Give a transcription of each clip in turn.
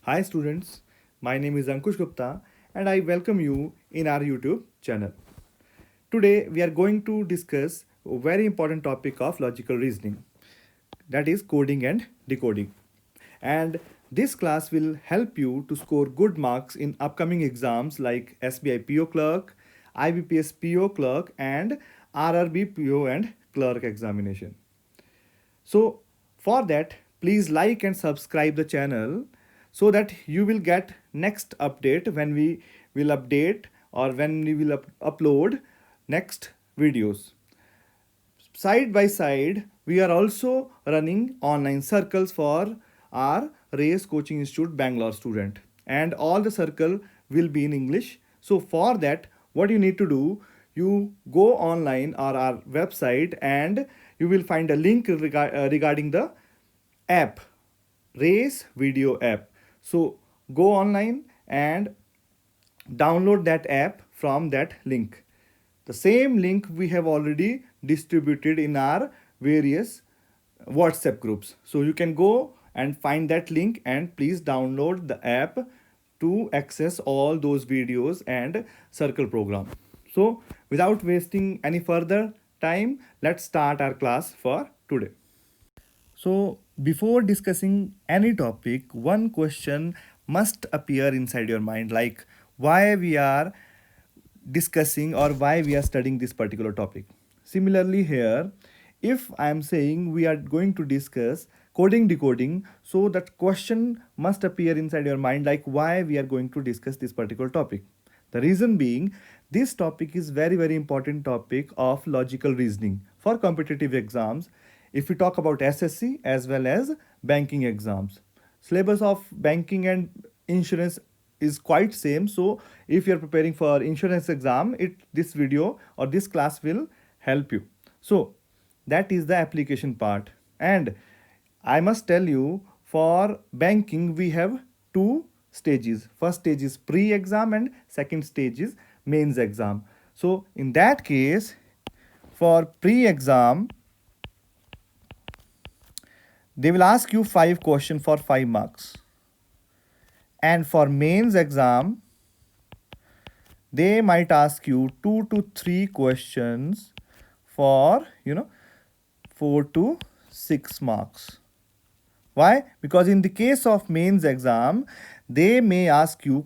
Hi students, my name is Ankush Gupta and I welcome you in our YouTube channel. Today we are going to discuss a very important topic of logical reasoning, that is coding and decoding. And this class will help you to score good marks in upcoming exams like SBI PO clerk, IBPS PO clerk and RRB PO and clerk examination. So for that, please like and subscribe the channel so that you will get next update when we will update or when we will upload next videos. Side by side, we are also running online circles for our Race Coaching Institute Bangalore student, and all the circle will be in English. So for that, what you need to do, you go online or our website and you will find a link regarding the app, Race Video app. So go online and download that app from that link. The same link we have already distributed in our various WhatsApp groups. So you can go and find that link and please download the app to access all those videos and circle program. So without wasting any further time, let's start our class for today. So, before discussing any topic, one question must appear inside your mind like why we are discussing or why we are studying this particular topic. Similarly, here, if I am saying we are going to discuss coding decoding, so that question must appear inside your mind like why we are going to discuss this particular topic. The reason being, this topic is very important topic of logical reasoning for competitive exams. If we talk about SSC as well as banking exams, syllabus of banking and insurance is quite same. So if you are preparing for insurance exam, this video or this class will help you. So that is the application part. And I must tell you, for banking we have two stages. First stage is pre-exam and second stage is mains exam. So in that case, for pre-exam, they will ask you 5 questions for 5 marks. And for mains exam, they might ask you 2 to 3 questions for 4 to 6 marks. Why? Because in the case of mains exam, they may ask you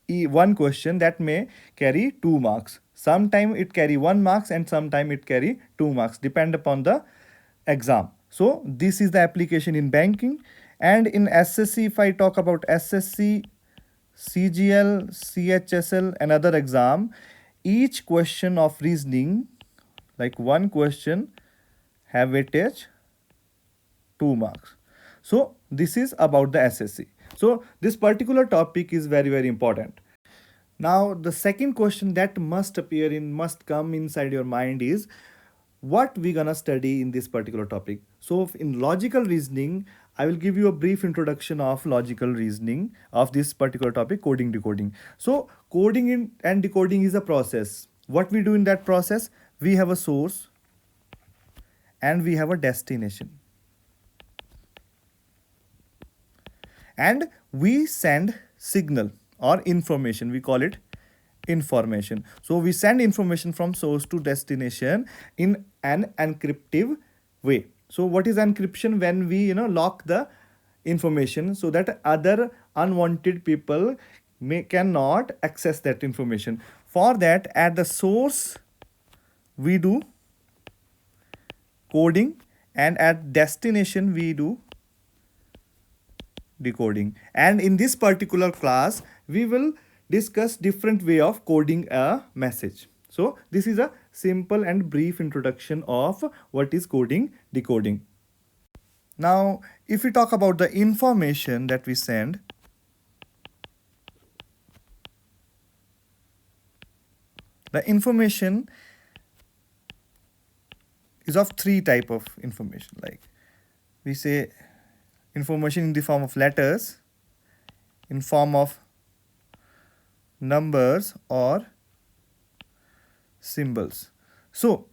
one question that may carry 2 marks. Sometime it carry 1 marks and sometime it carry 2 marks, depend upon the exam. So this is the application in banking. And in SSC, if I talk about SSC, CGL, CHSL, another exam, each question of reasoning, like one question, have weightage 2 marks. So this is about the SSC. So this particular topic is very important. Now the second question that must come inside your mind is what we gonna study in this particular topic. So in logical reasoning, I will give you a brief introduction of logical reasoning of this particular topic, coding decoding. So and decoding is a process. What we do in that process, we have a source and we have a destination. And we send signal or information, we call it information. So we send information from source to destination in an encryptive way. So what is encryption? When we lock the information so that other unwanted people cannot access that information. For that, at the source we do coding and at destination we do decoding. And in this particular class we will discuss different way of coding a message. So this is a simple and brief introduction of what is coding decoding. Now if we talk about the information that we send, the information is of 3 type of information. Like we say information in the form of letters, in form of numbers or symbols. So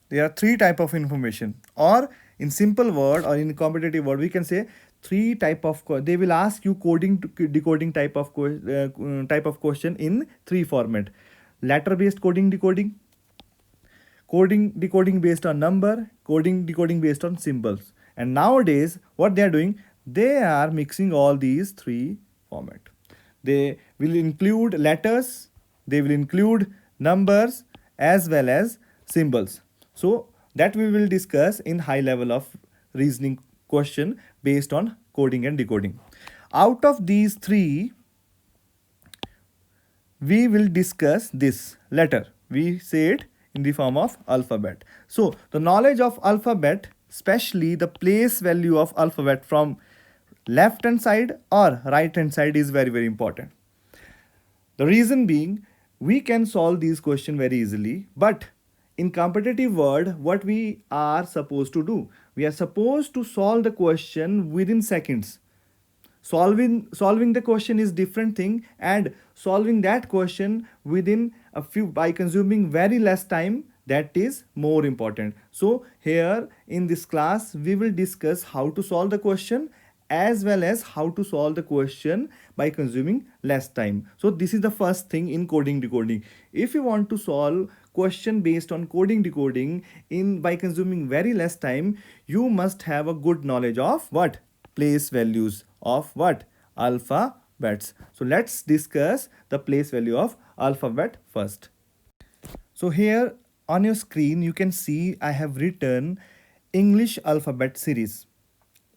there are 3 type of information, or in simple word or in competitive word we can say three type of they will ask you coding to decoding type of question in three format: letter based coding decoding, coding decoding based on number, coding decoding based on symbols. And nowadays what they are doing, they are mixing all these three format. They will include letters, they will include numbers as well as symbols. So that we will discuss in high level of reasoning question based on coding and decoding. Out of these three, we will discuss this letter. We say it in the form of alphabet. So the knowledge of alphabet, especially the place value of alphabet from left hand side or right hand side, is very, very important. The reason being, we can solve these questions very easily, but in competitive world, what we are supposed to do, we are supposed to solve the question within seconds. Solving the question is different thing, and solving that question within a few by consuming very less time, that is more important. So here in this class we will discuss how to solve the question as well as how to solve the question by consuming less time. So this is the first thing in coding decoding. If you want to solve question based on coding decoding in by consuming very less time, you must have a good knowledge of what? Place values of what? Alphabets. So let's discuss the place value of alphabet first. So here on your screen you can see I have written English alphabet series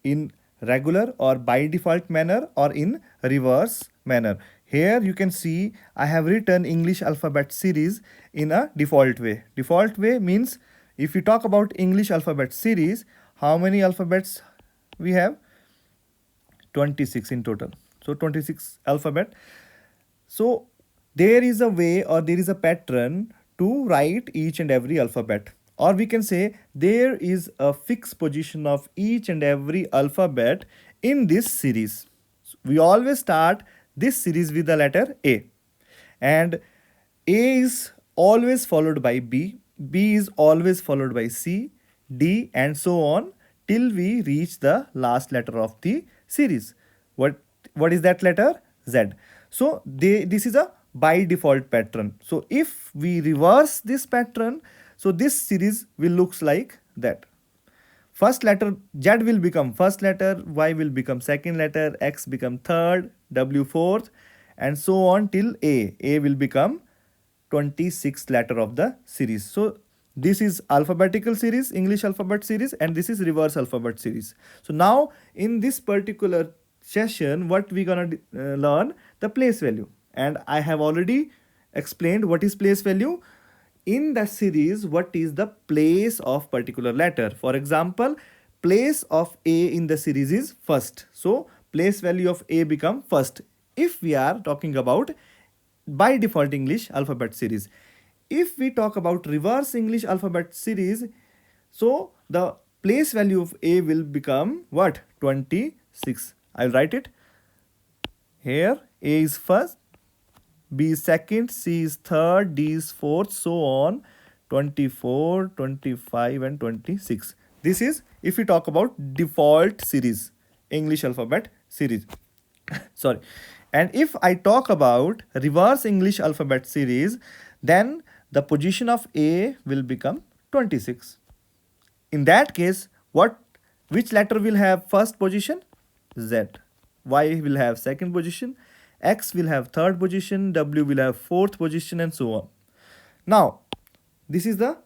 in regular or by default manner or in reverse manner. Here you can see I have written English alphabet series in a default way. Default way means if you talk about English alphabet series, how many alphabets we have? 26 in total. So 26 alphabet. So there is a way or there is a pattern to write each and every alphabet, or we can say there is a fixed position of each and every alphabet in this series. We always start this series with the letter A, and A is always followed by B, B is always followed by C, D, and so on till we reach the last letter of the series. What is that letter? Z. So this is a by default pattern. So if we reverse this pattern, so this series will looks like that. First letter Z will become first letter, Y will become second letter, X become third, W fourth, and so on till A. A will become 26th letter of the series. So this is alphabetical series, English alphabet series, and this is reverse alphabet series. So now in this particular session, what we gonna learn? The place value. And I have already explained what is place value. In the series, what is the place of particular letter? For example, place of A in the series is first. So place value of A become first if we are talking about by default English alphabet series. If we talk about reverse English alphabet series, so the place value of A will become what? 26. I'll write it. Here A is first, B is second, C is third, D is fourth, so on 24, 25 and 26. This is if we talk about default series, English alphabet series. Sorry. And if I talk about reverse English alphabet series, then the position of A will become 26. In that case, which letter will have first position? Z. Y will have second position, X will have third position, W will have fourth position, and so on. Now, this is the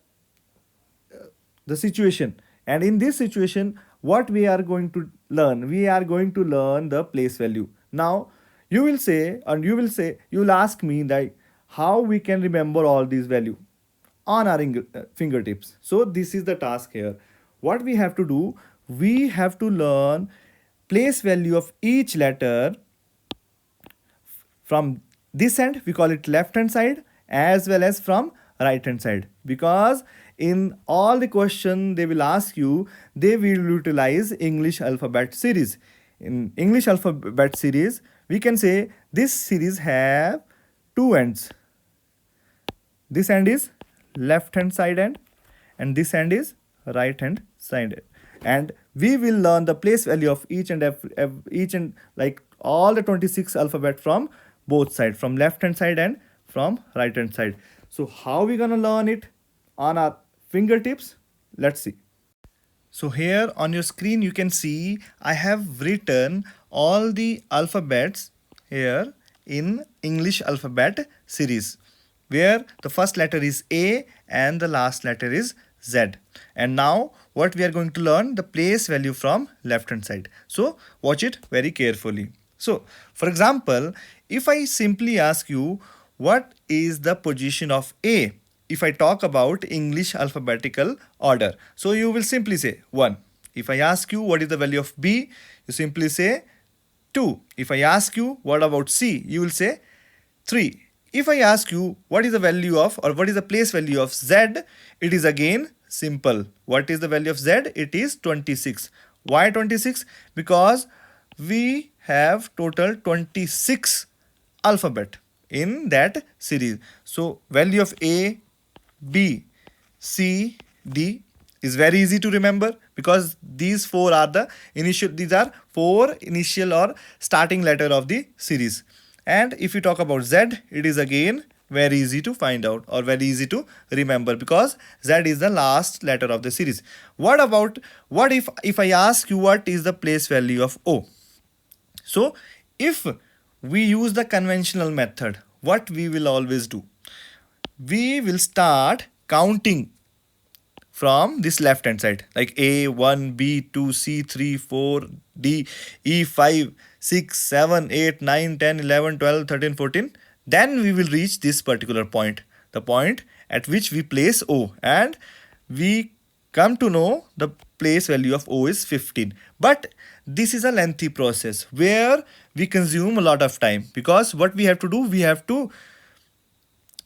situation. And in this situation, what we are going to learn? We are going to learn the place value. Now, you will ask me that how we can remember all these value on our fingertips. So this is the task here. What we have to do, we have to learn place value of each letter from this end, we call it left hand side, as well as from right hand side, because in all the question they will ask you, they will utilize English alphabet series. In English alphabet series, we can say this series have two ends. This end is left hand side end and this end is right hand side, and we will learn the place value of each and each and like all the 26 alphabet from both side, from left hand side and from right hand side. So how we gonna learn it on our fingertips? Let's see. So here on your screen you can see I have written all the alphabets here in English alphabet series, where the first letter is A and the last letter is Z. And now what we are going to learn, the place value from left hand side. So watch it very carefully. So for example, if I simply ask you what is the position of A, if I talk about English alphabetical order, so you will simply say 1. If I ask you what is the value of B, you simply say 2. If I ask you what about C, you will say 3. If I ask you what is the value of or what is the place value of Z, it is again simple. What is the value of Z? It is 26. Why 26? Because we have total 26 alphabet in that series. So value of A, B, C, D is very easy to remember because these four are the initial, these are four initial or starting letter of the series. And if you talk about Z, it is again very easy to find out or very easy to remember because Z is the last letter of the series. What if I ask you what is the place value of O? So if we use the conventional method, what we will always do? We will start counting from this left hand side, like A, 1, B, 2, C, 3, 4, D, E, 5, 6, 7, 8, 9, 10, 11, 12, 13, 14. Then we will reach this particular point, the point at which we place O, and we come to know the place value of O is 15. But this is a lengthy process where we consume a lot of time, because what we have to do, we have to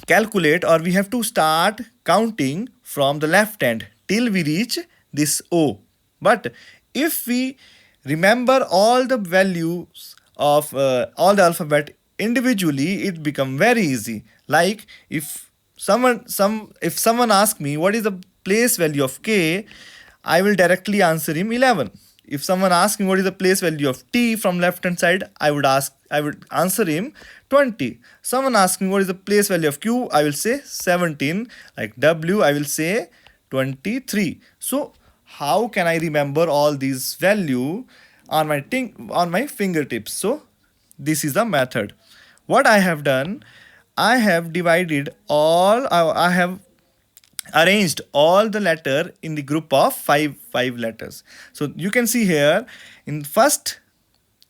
calculate or we have to start counting from the left hand till we reach this O. But if we remember all the values of all the alphabet individually, it become very easy. Like if someone asks me what is the place value of K, I will directly answer him 11. If someone asks me what is the place value of T from left hand side, I would answer him 20. Someone asks me what is the place value of Q, I will say 17. Like W, I will say 23. So how can I remember all these value on my fingertips? So this is the method. What I have done, I have divided all, I have arranged all the letter in the group of five letters. So you can see here in first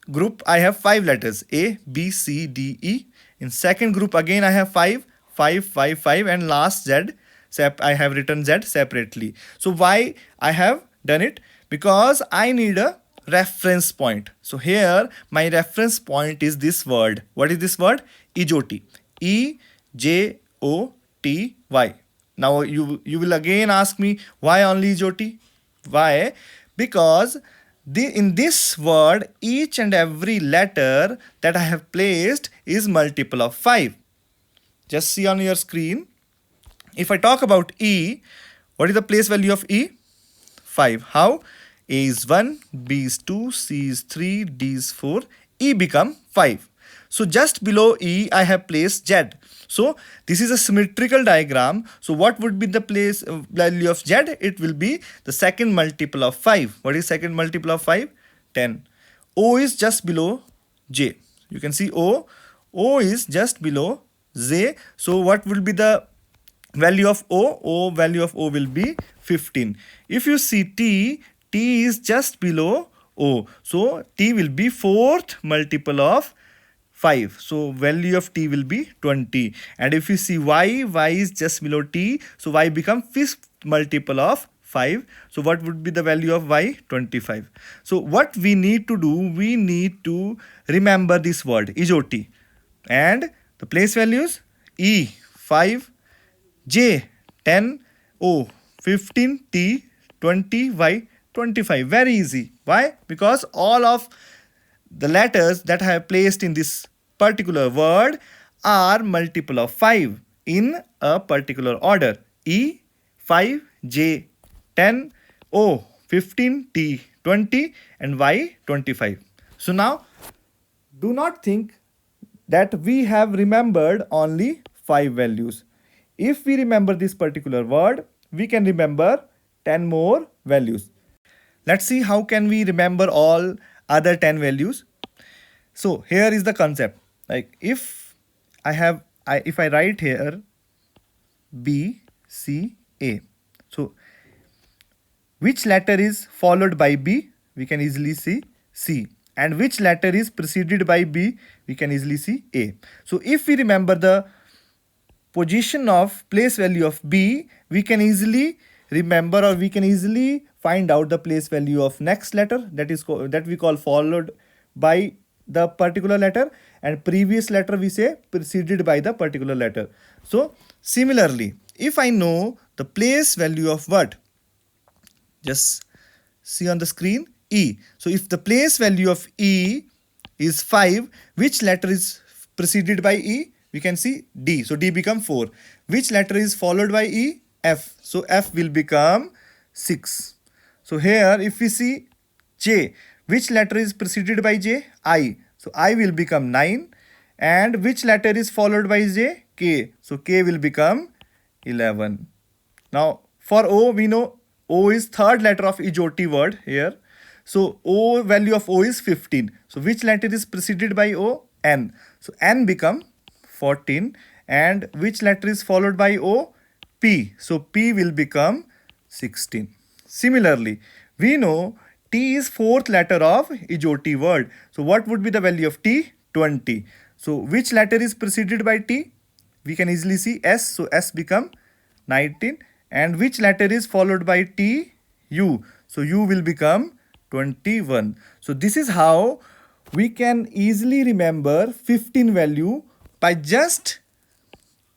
group I have 5 letters, A, B, C, D, E. In second group again I have 5, and last Z, I have written Z separately. So why I have done it? Because I need a reference point. So here my reference point is this word. What is this word? EJOTY. EJOTY. Now you will again ask me why only EJOTY? Why? Because in this word each and every letter that I have placed is multiple of 5. Just see on your screen. If I talk about E, what is the place value of E? 5. How? A is 1, B is 2, C is 3, D is 4, E become 5. So just below E I have placed Z. So this is a symmetrical diagram. So what would be the place value of Z? It will be the second multiple of 5. What is second multiple of 5? 10. O is just below J. You can see O. O is just below J. So what will be the value of O? Value of O will be 15. If you see T, T is just below O. So T will be fourth multiple of 5. So value of T will be 20. And if you see Y, Y is just below T. So Y become fifth multiple of 5. So what would be the value of Y? 25. So what we need to do, we need to remember this word EJOTY. And the place values E 5, J 10, O 15, T 20, Y 25. Very easy. Why? Because all of the letters that I have placed in this particular word are multiple of 5 in a particular order. E 5, J 10, O 15, T 20 and y 25. So now do not think that we have remembered only 5 values. If we remember this particular word, we can remember 10 more values. Let's see how can we remember all other 10 values. So here is the concept. Like if if I write here B, C, A. So which letter is followed by B? We can easily see C. And which letter is preceded by B? We can easily see A. So if we remember the position of place value of B, we can easily remember, or we can easily find out the place value of next letter, that we call followed by the particular letter, and previous letter we say preceded by the particular letter. So similarly, if I know the place value of what, just see on the screen, E. So if the place value of E is 5, which letter is preceded by E? We can see D. So D become 4. Which letter is followed by E? F. So F will become 6. So here if we see J, which letter is preceded by J? I. So I will become 9. And which letter is followed by J? K. So K will become 11. Now for O, we know O is third letter of Ijoti word here. So O value of O is 15. So which letter is preceded by O? N. So N become 14. And which letter is followed by O? P. So P will become 16. Similarly, we know T is fourth letter of Ijoti word. So what would be the value of T? 20. So which letter is preceded by T? We can easily see S. So S become 19. And which letter is followed by T? U. So U will become 21. So this is how we can easily remember 15 value by just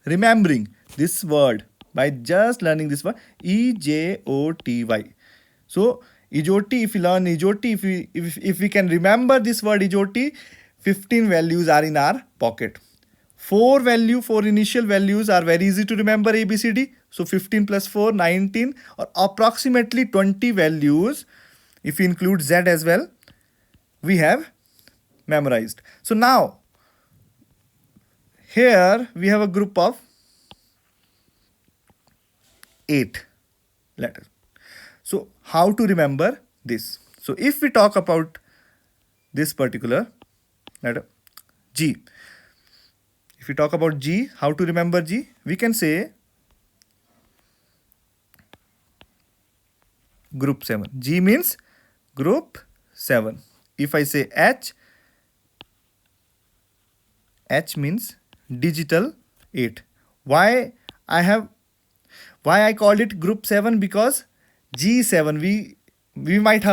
remembering this word, by just learning this word EJOTY. So Ijoti, if we learn Ijoti, if we can remember this word Ijoti, 15 values are in our pocket. 4 initial values are very easy to remember, ABCD. So 15 plus 4, 19, or approximately 20 values. If we include Z as well, we have memorized. So now, here we have a group of 8 letters. So how to remember this? So if we talk about this particular letter, G. If we talk about G, how to remember G? We can say group 7. G means group 7. If I say H, H means digital 8. Why I called it group 7? Because G7, we might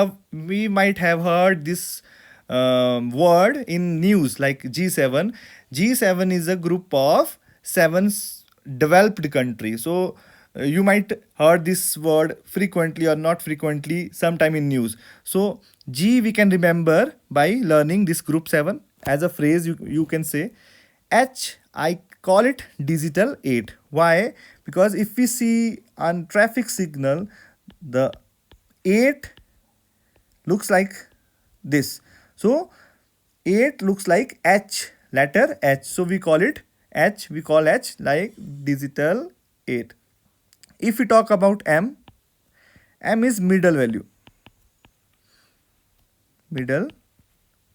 have heard this word in news, like G7. G7 is a group of 7 developed countries. So you might heard this word frequently or not frequently sometime in news. So G we can remember by learning this group 7 as a phrase. You can say H, I call it digital 8. Why? Because if we see on traffic signal, the 8 looks like this. So 8 looks like H, letter H. So we call it H, we call H like digital 8. If we talk about M, M is middle value. Middle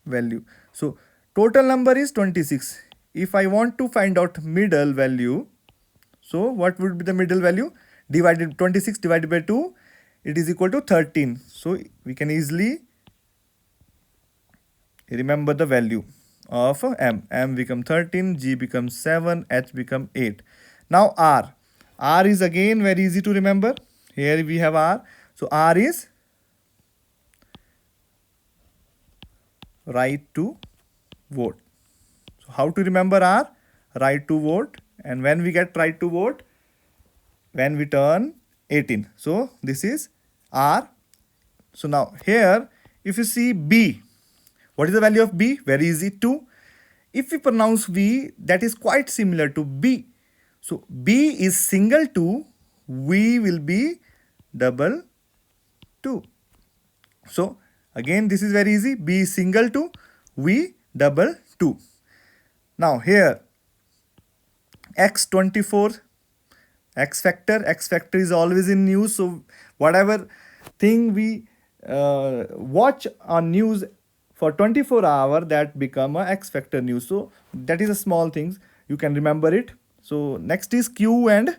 value. So total number is 26. If I want to find out middle value, so what would be the middle value? 26 divided by 2, it is equal to 13. So we can easily remember the value of M. M become 13, G becomes 7, H become 8. Now R. R is again very easy to remember. Here we have R. So R is right to vote. So how to remember R? Right to vote. And when we get right to vote? When we turn 18. So this is R. So now here, if you see B, what is the value of B? Very easy, 2. If we pronounce V, that is quite similar to B. So B is single 2, V will be double 2. So Again, this is very easy. B is single 2, V double 2. Now here, X24, X factor is always in news. So whatever thing we watch on news for 24 hour, that become a X factor news. So that is a small things, you can remember it. So next is Q and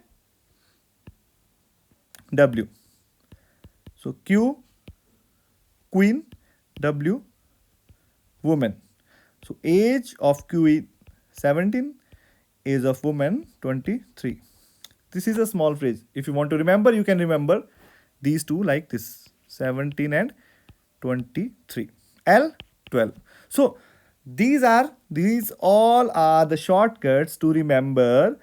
W. So Q, queen, W, woman. So age of Q is 17, age of woman 23. This is a small phrase. If you want to remember, you can remember these two like this, 17 and 23. L, 12. So these all are the shortcuts to remember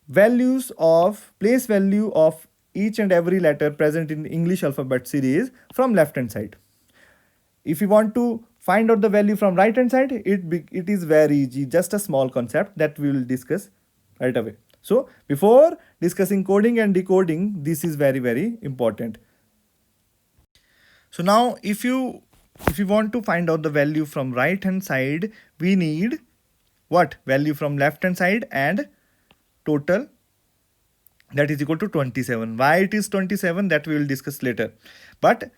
values of place value of each and every letter present in English alphabet series from left hand side. If you want to find out the value from right hand side, it is very easy, just a small concept that we will discuss right away. So before discussing coding and decoding, this is very important. So now if you want to find out the value from right hand side, we need what? Value from left hand side and total, that is equal to 27. Why it is 27, that we will discuss later. But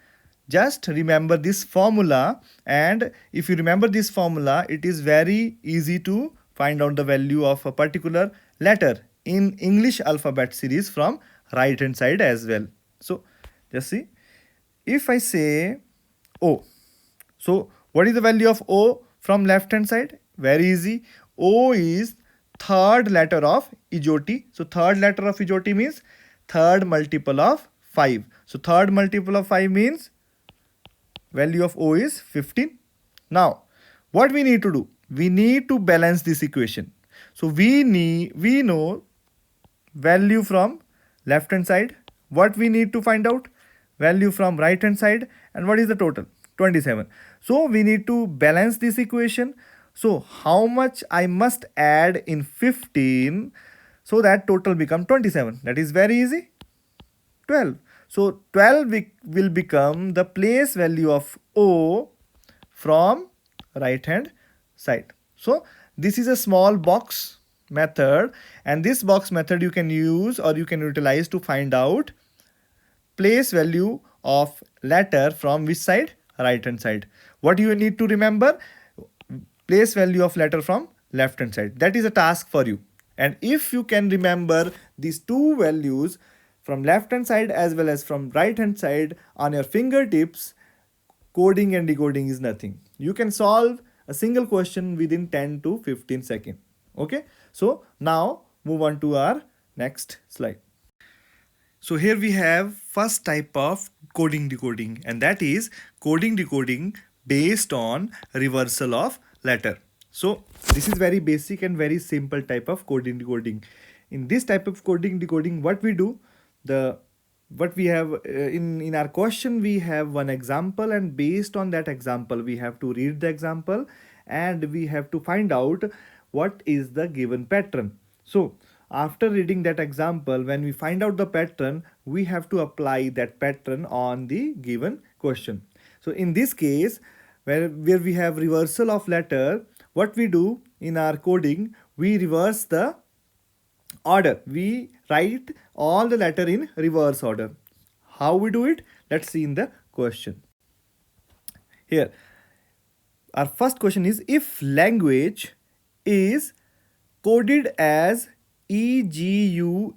just remember this formula, and if you remember this formula, it is very easy to find out the value of a particular letter in English alphabet series from right hand side as well. So just see, if I say O, so what is the value of O from left hand side? Very easy. O is third letter of Ijoti. So third letter of Ijoti means third multiple of 5. So third multiple of 5 means value of O is 15. Now what we need to do? We need to balance this equation. So we know value from left hand side. What we need to find out? Value from right hand side. And what is the total? 27. So we need to balance this equation. So how much I must add in 15 so that total become 27? That is very easy. 12. So 12 will become the place value of O from right hand side. So this is a small box method, and this box method you can use or you can utilize to find out place value of letter from which side? Right hand side. What you need to remember? Place value of letter from left hand side. That is a task for you. And if you can remember these two values from left hand side as well as from right hand side on your fingertips, coding and decoding is nothing. You can solve a single question within 10 to 15 seconds. Okay, so now move on to our next slide. So here we have first type of coding decoding, and that is coding decoding based on reversal of letter. So this is very basic and very simple type of coding decoding. In this type of coding decoding, what we do, what we have in our question, we have one example, and based on that example we have to read the example and we have to find out what is the given pattern. So after reading that example, when we find out the pattern, we have to apply that pattern on the given question. So in this case, where we have reversal of letter, what we do in our coding, we reverse the order. We write all the letter in reverse order. How we do it? Let's see in the question. Here, our first question is, if language is coded as EGUAGNAL.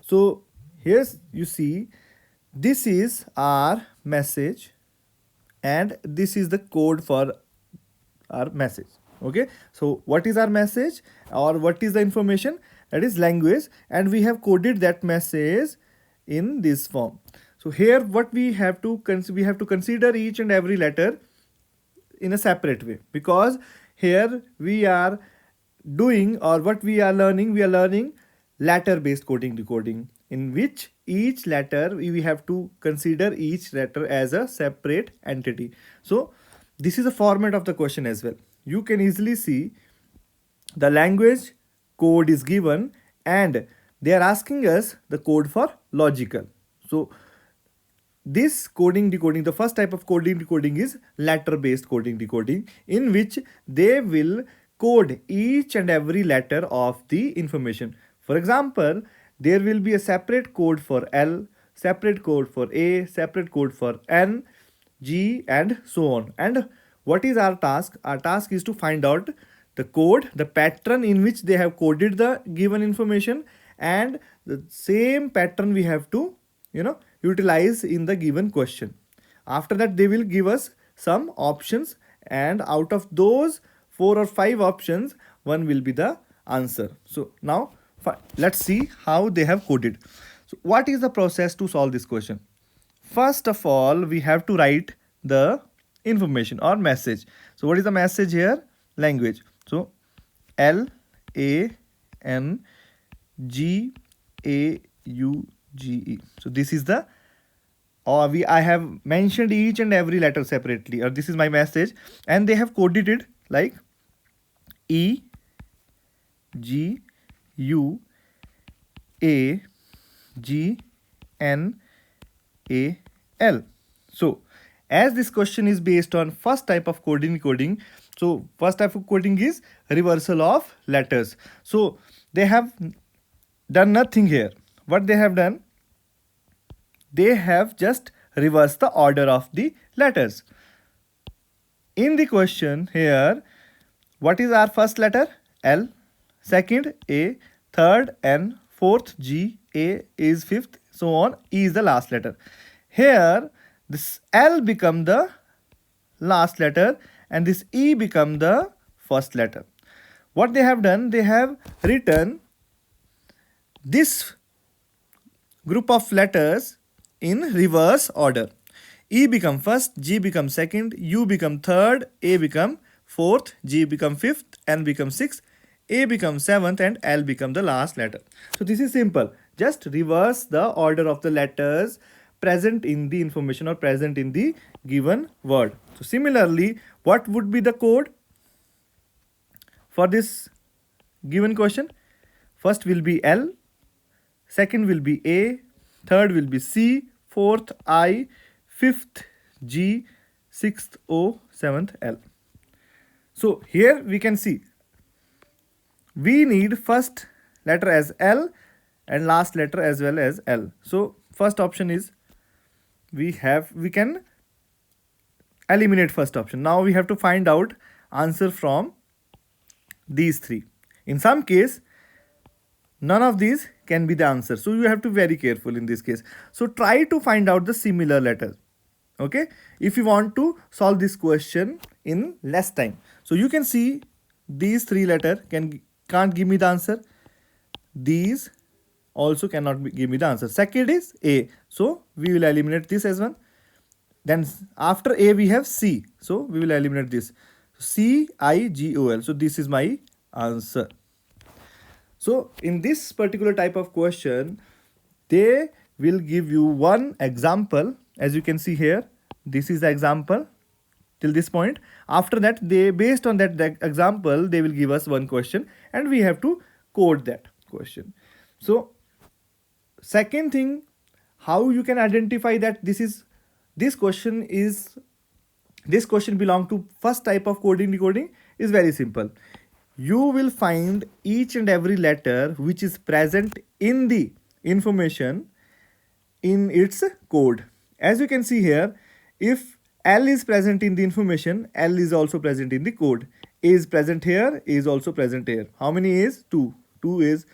So here's, you see, this is our message and this is the code for our message. Okay, so what is our message or what is the information? That is language, and we have coded that message in this form. So here what we have to consider each and every letter in a separate way, because here we are doing, or what we are learning letter based coding decoding, in which each letter we have to consider each letter as a separate entity. So this is the format of the question as well. You can easily see the language code is given and they are asking us the code for logical. So this coding decoding, the first type of coding decoding is letter based coding decoding, in which they will code each and every letter of the information. For example, there will be a separate code for L, separate code for A, separate code for N, G, and so on. And what is our task? Our task is to find out the code, the pattern in which they have coded the given information, and the same pattern we have to, utilize in the given question. After that, they will give us some options, and out of those 4 or 5 options, one will be the answer. So now let's see how they have coded. So what is the process to solve this question? First of all, we have to write the information or message. So what is the message here? Language. So LANGAUGE. So this is the, or I have mentioned each and every letter separately, or this is my message, and they have coded it like E G U A G N A L. So as this question is based on first type of coding, so first type of coding is reversal of letters. So they have done nothing here. What they have done? They have just reversed the order of the letters. In the question here, what is our first letter? L, second A, third N, fourth G, A is fifth, so on, E is the last letter. Here, this L become the last letter and this E become the first letter. What they have done? They have written this group of letters in reverse order. E become first, G become second, U become third, A become fourth, G become fifth, N become sixth, A become seventh, and L become the last letter. So this is simple. Just reverse the order of the letters present in the information or present in the given word. So similarly, what would be the code for this given question? First will be L, second will be A, third will be C, fourth I, fifth G, sixth O, seventh L. So here we can see we need first letter as L and last letter as well as L. So first option is we can eliminate first option. Now we have to find out answer from these three. In some case, none of these can be the answer. So you have to be very careful in this case. So try to find out the similar letters. Okay, if you want to solve this question in less time. So you can see these three letters can't give me the answer. These also cannot give me the answer. Second is A. So we will eliminate this as one. Then after A we have C. So we will eliminate this. CIGOL. So this is my answer. So in this particular type of question, they will give you one example. As you can see here, this is the example till this point. After that, they based on that example, they will give us one question and we have to code that question. So second thing, how you can identify that this question belong to first type of coding decoding is very simple. You will find each and every letter which is present in the information in its code. As you can see here, if L is present in the information, L is also present in the code. A is present here, A is also present here. How many A's? 2. 2 is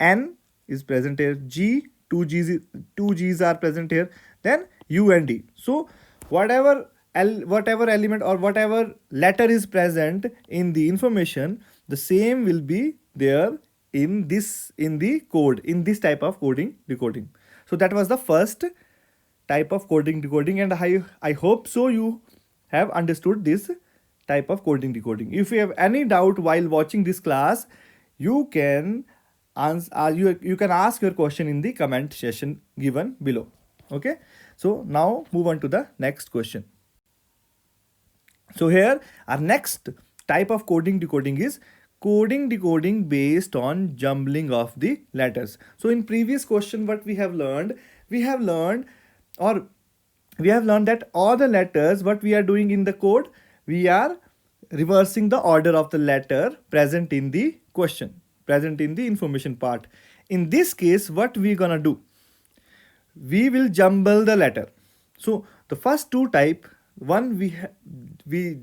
N is present here. G, 2 G's are present here. Then U and D. So whatever element or whatever letter is present in the information, the same will be there in the code, in this type of coding decoding. So that was the first type of coding decoding, and I hope so you have understood this type of coding decoding. If you have any doubt while watching this class, you can you can ask your question in the comment section given below. Okay, so now move on to the next question. So here our next type of coding decoding is coding decoding based on jumbling of the letters. So in previous question what we have learned or we have learned that all the letters, what we are doing in the code, we are reversing the order of the letter present in the question, present in the information part. In this case, what we gonna do, we will jumble the letter. So the first two type, one we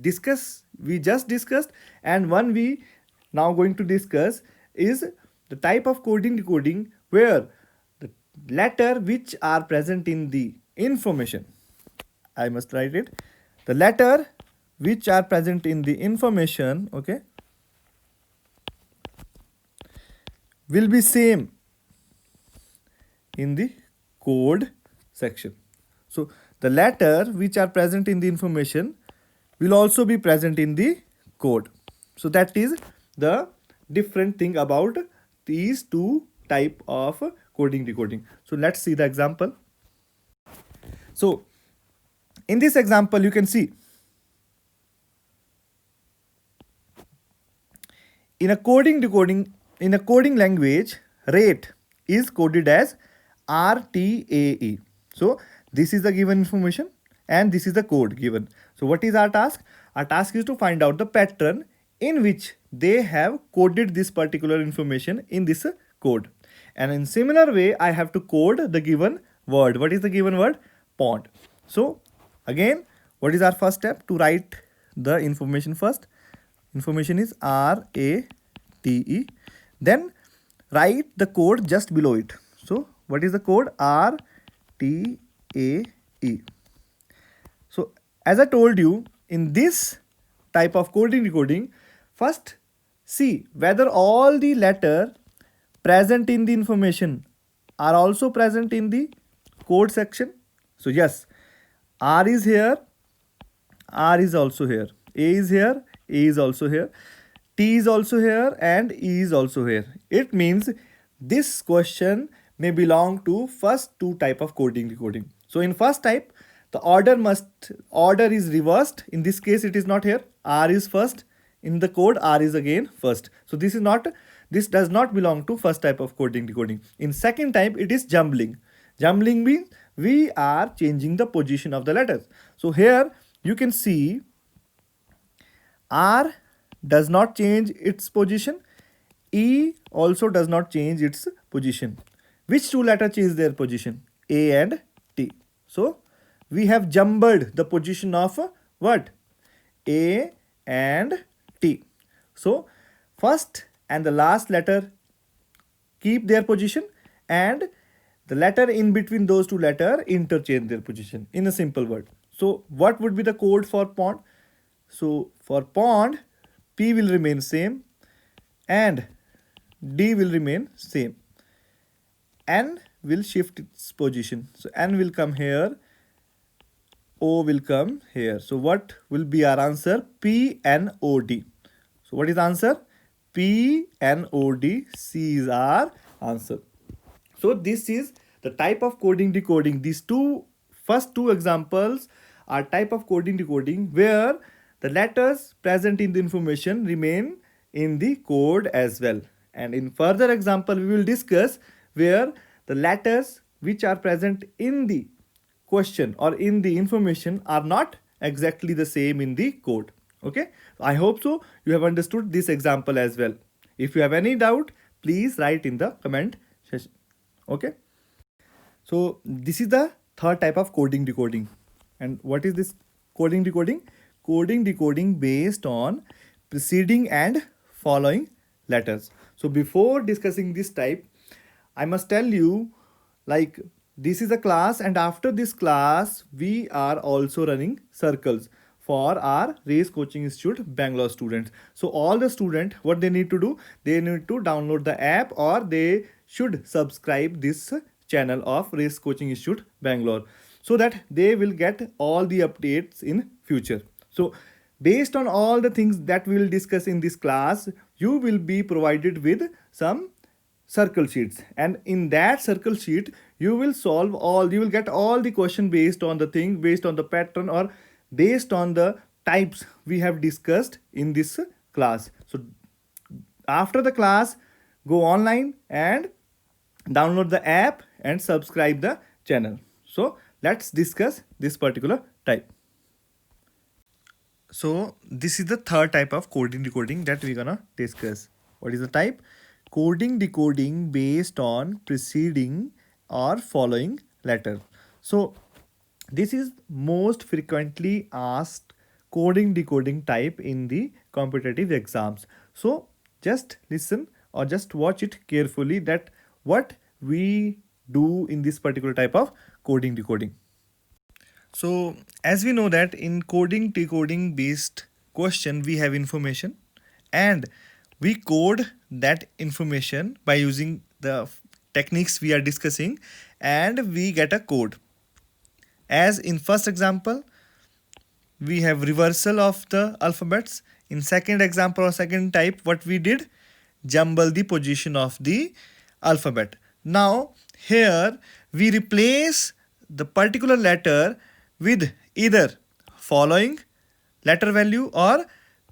just discussed, and one we now going to discuss is the type of coding decoding where the letter which are present in the information, I must write it, the letter which are present in the information, okay, will be same in the code section. So the letter which are present in the information will also be present in the code. So that is the different thing about these two type of coding decoding. So let's see the example. So in this example, you can see in a coding decoding, in a coding language, rate is coded as RTAE. So this is the given information and this is the code given. So what is our task? Our task is to find out the pattern in which they have coded this particular information in this code. And in similar way, I have to code the given word. What is the given word? Pond. So again, what is our first step? To write the information first. Information is RATE. Then write the code just below it. So what is the code? RTAE. So as I told you, in this type of coding decoding, first see whether all the letter present in the information are also present in the code section. So yes, R is here, R is also here, A is here, A is also here, T is also here, and E is also here. It means this question may belong to first two type of coding decoding. So in first type, the order is reversed. In this case, it is not here. R is first. In the code, R is again first. So this does not belong to first type of coding decoding. In second type, it is jumbling. Jumbling means we are changing the position of the letters. So here you can see R does not change its position. E also does not change its position. Which two letters change their position? A and T. So we have jumbled the position of what? A and T. So first and the last letter keep their position, and the letter in between those two letters interchange their position, in a simple word. So what would be the code for pond? So for pond, P will remain same and D will remain same. N will shift its position. So N will come here, O will come here. So what will be our answer? PNOD. So what is the answer? PNOD. C is our answer. So this is the type of coding decoding. These first two examples are type of coding decoding where the letters present in the information remain in the code as well. And in further example, we will discuss where the letters which are present in the question or in the information are not exactly the same in the code. Okay, I hope so you have understood this example as well. If you have any doubt, please write in the comment section. Okay, so this is the third type of coding decoding. And what is this coding decoding? Coding decoding based on preceding and following letters. So before discussing this type, I must tell you, like, this is a class, and after this class we are also running circles for our Race Coaching Institute Bangalore students. So all the students, what they need to do, they need to download the app or they should subscribe this channel of Race Coaching Institute Bangalore, so that they will get all the updates in future. So based on all the things that we will discuss in this class, you will be provided with some circle sheets, and in that circle sheet you will get all the question based on the thing, based on the pattern, or based on the types we have discussed in this class. So after the class, go online and download the app and subscribe the channel. So Let's discuss this particular type. So this is the third type of coding decoding that we're gonna discuss. What is the type? Coding decoding based on preceding or following letter. So this is most frequently asked coding decoding type in the competitive exams. So just listen or just watch it carefully that what we do in this particular type of coding decoding. So as we know that in coding decoding based question we have information and we code that information by using the techniques we are discussing and we get a code. As in first example we have reversal of the alphabets. In second example or second type what we did, jumble the position of the alphabet. Now here we replace the particular letter with either following letter value or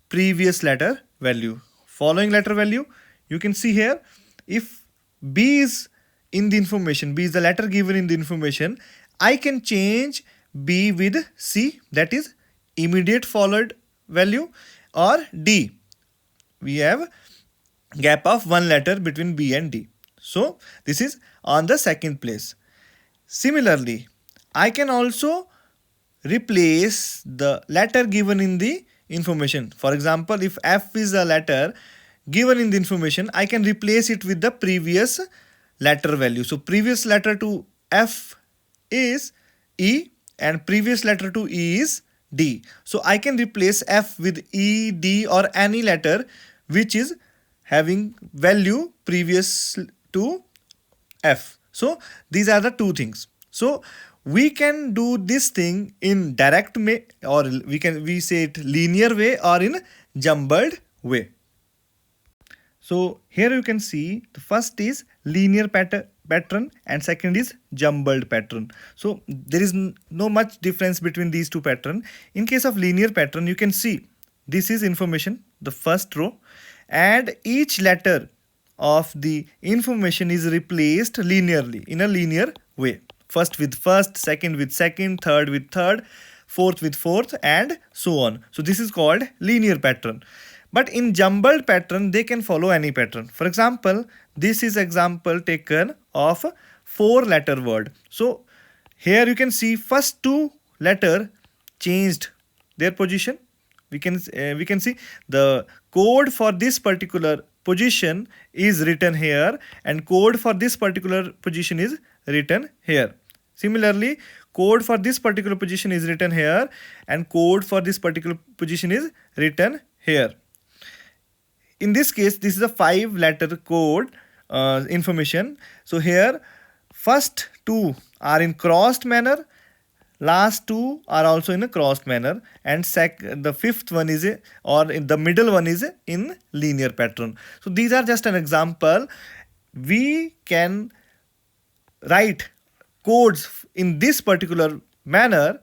previous letter value. Following letter value, you can see here, if B is in the information, B is the letter given in the information, I can change B with C, that is immediate followed value, or D. We have gap of one letter between B and D. So this is on the second place. Similarly, I can also replace the letter given in the information. For example, if F is a letter given in the information, I can replace it with the previous letter value. So previous letter to F is E and previous letter to E is D. So I can replace F with E, D or any letter which is having value previous to F. So these are the two things. So we can do this thing in direct way, or we say it linear way, or in jumbled way. So here you can see the first is linear pattern and second is jumbled pattern. So there is no much difference between these two patterns. In case of linear pattern, you can see this is information, the first row, and each letter of the information is replaced linearly in a linear way. First with first, second with second, third with third, fourth with fourth, and so on. So this is called linear pattern. But in jumbled pattern, they can follow any pattern. For example, this is example taken of 4-letter word. So here you can see first two letter changed their position. We can see the code for this particular position is written here and code for this particular position is written here. Similarly, code for this particular position is written here and code for this particular position is written here. In this case, this is a 5-letter code information. So here first two are in crossed manner, last two are also in a crossed manner, and the fifth one is the middle one is in linear pattern. So these are just an example. We can write codes in this particular manner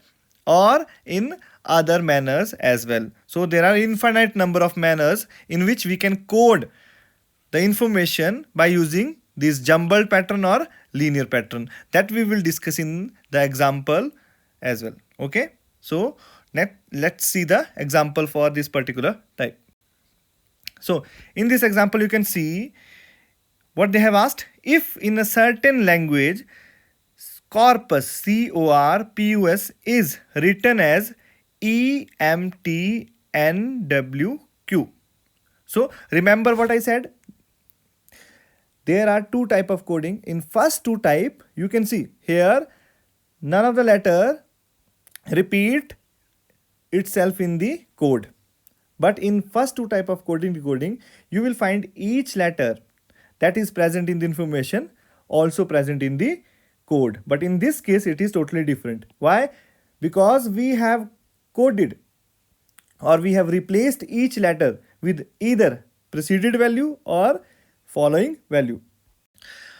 or in other manners as well. So there are infinite number of manners in which we can code the information by using this jumbled pattern or linear pattern that we will discuss in the example as well. Okay, so let's see the example for this particular type. So in this example you can see what they have asked. If in a certain language corpus, C-O-R-P-U-S, is written as E-M-T-N-W-Q. So remember what I said. There are two type of coding. In first two type, you can see here none of the letter repeat itself in the code. But in first two type of coding decoding, you will find each letter that is present in the information also present in the code. But in this case, it is totally different. Why? Because we have coded or we have replaced each letter with either preceded value or following value.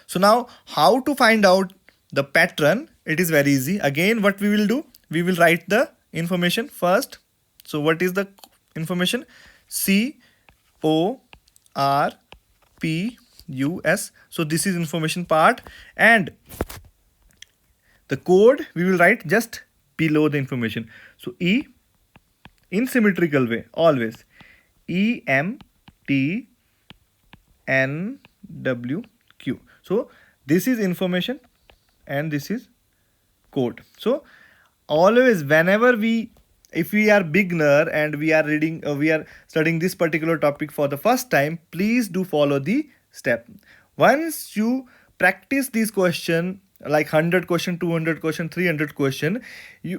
So now how to find out the pattern? It is very easy. Again, what we will do? We will write the information first. So what is the information? C-O-R-P-U-S. So this is information part, and the code we will write just below the information. So E in symmetrical way always. EMTNWQ. So this is information and this is code. So always whenever if we are beginner and we are studying this particular topic for the first time, please do follow the step. Once you practice this question like 100 question, 200 question, 300 question,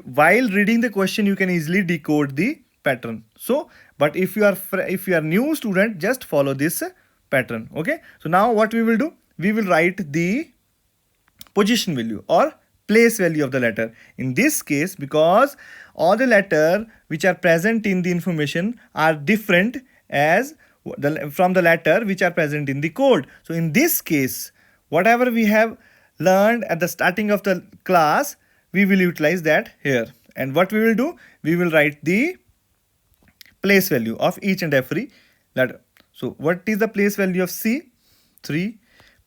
while reading the question you can easily decode the pattern. So but if you are new student, just follow this pattern. Okay, so now what we will do, we will write the position value or place value of the letter. In this case, because all the letter which are present in the information are different from the letter which are present in the code. So in this case, whatever we have learned at the starting of the class, we will utilize that here. And what we will do, we will write the place value of each and every letter. So what is the place value of C? 3.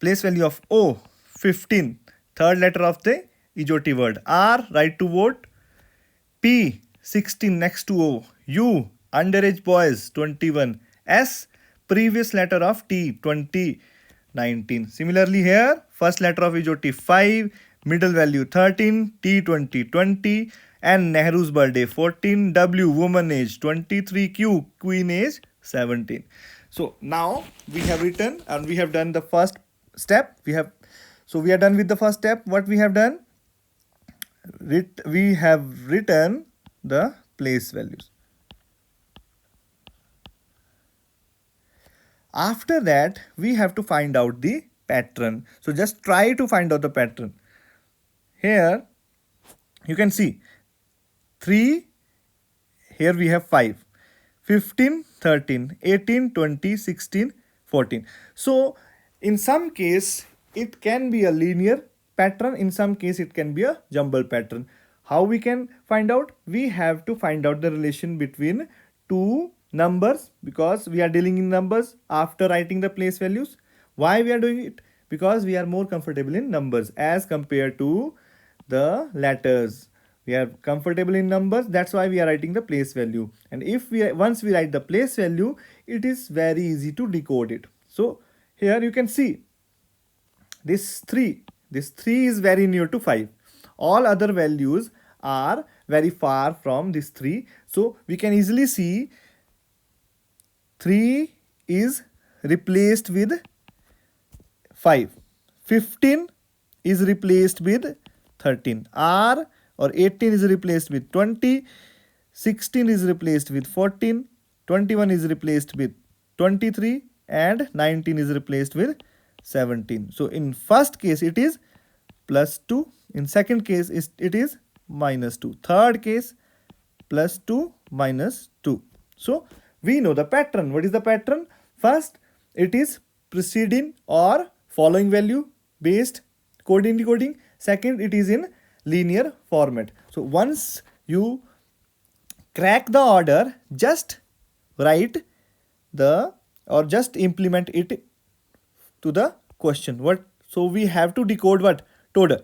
Place value of O? 15. Third letter of the EJOT word. R, right to vote. P, 16 next to O. U, underage boys, 21. S, previous letter of T, 20, 19. Similarly here, first letter of EJOT 5, middle value 13, T 20, 20, and Nehru's birthday 14, W, woman age 23, Q, queen age 17. So now we have written and we have done the first step. We are done with the first step. What we have done? We have written the place values. After that, we have to find out the pattern. So just try to find out the pattern. Here you can see 3, here we have 5, 15, 13, 18, 20, 16, 14. So in some case it can be a linear pattern, in some case it can be a jumble pattern. How we can find out? We have to find out the relation between two numbers, because we are dealing in numbers after writing the place values. Why we are doing it? Because we are more comfortable in numbers as compared to the letters. We are comfortable in numbers, that's why we are writing the place value. And once we write the place value, it is very easy to decode it. So here you can see this 3 is very near to 5. All other values are very far from this 3. So we can easily see 3 is replaced with 5. 15 is replaced with 13. R or 18 is replaced with 20. 16 is replaced with 14. 21 is replaced with 23. And 19 is replaced with 17. So in first case it is plus 2. In second case it is minus 2. Third case plus 2 minus 2. So we know the pattern. What is the pattern? First, it is preceding or following value based coding decoding. Second, it is in linear format. So once you crack the order, just write just implement it to the question. So we have to decode what? Total.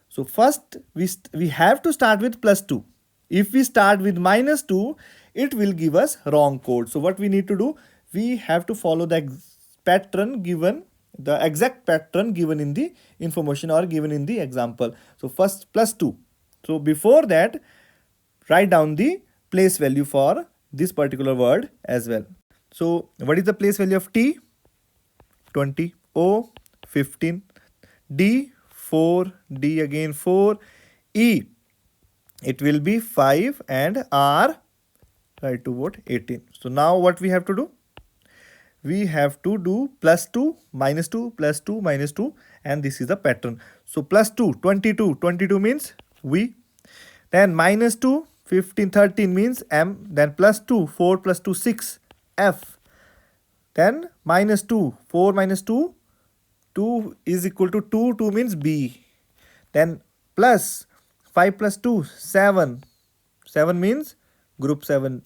So first we have to start with plus 2. If we start with minus 2, it will give us wrong code. So what we need to do? We have to follow the exact pattern given in the information or given in the example. So first plus 2. So before that, write down the place value for this particular word as well. So what is the place value of T? 20. O, 15. D, 4. D again 4. E, it will be 5. And R, right to vote 18. So now what we have to do? We have to do plus 2, minus 2, plus 2, minus 2, and this is the pattern. So plus 2, 22. 22 means V. Then minus 2, 15, 13 means M. Then plus 2, 4 plus 2, 6, F. Then minus 2, 4 minus 2, 2 is equal to 2, 2 means B. Then plus 5 plus 2, 7. 7 means group 7.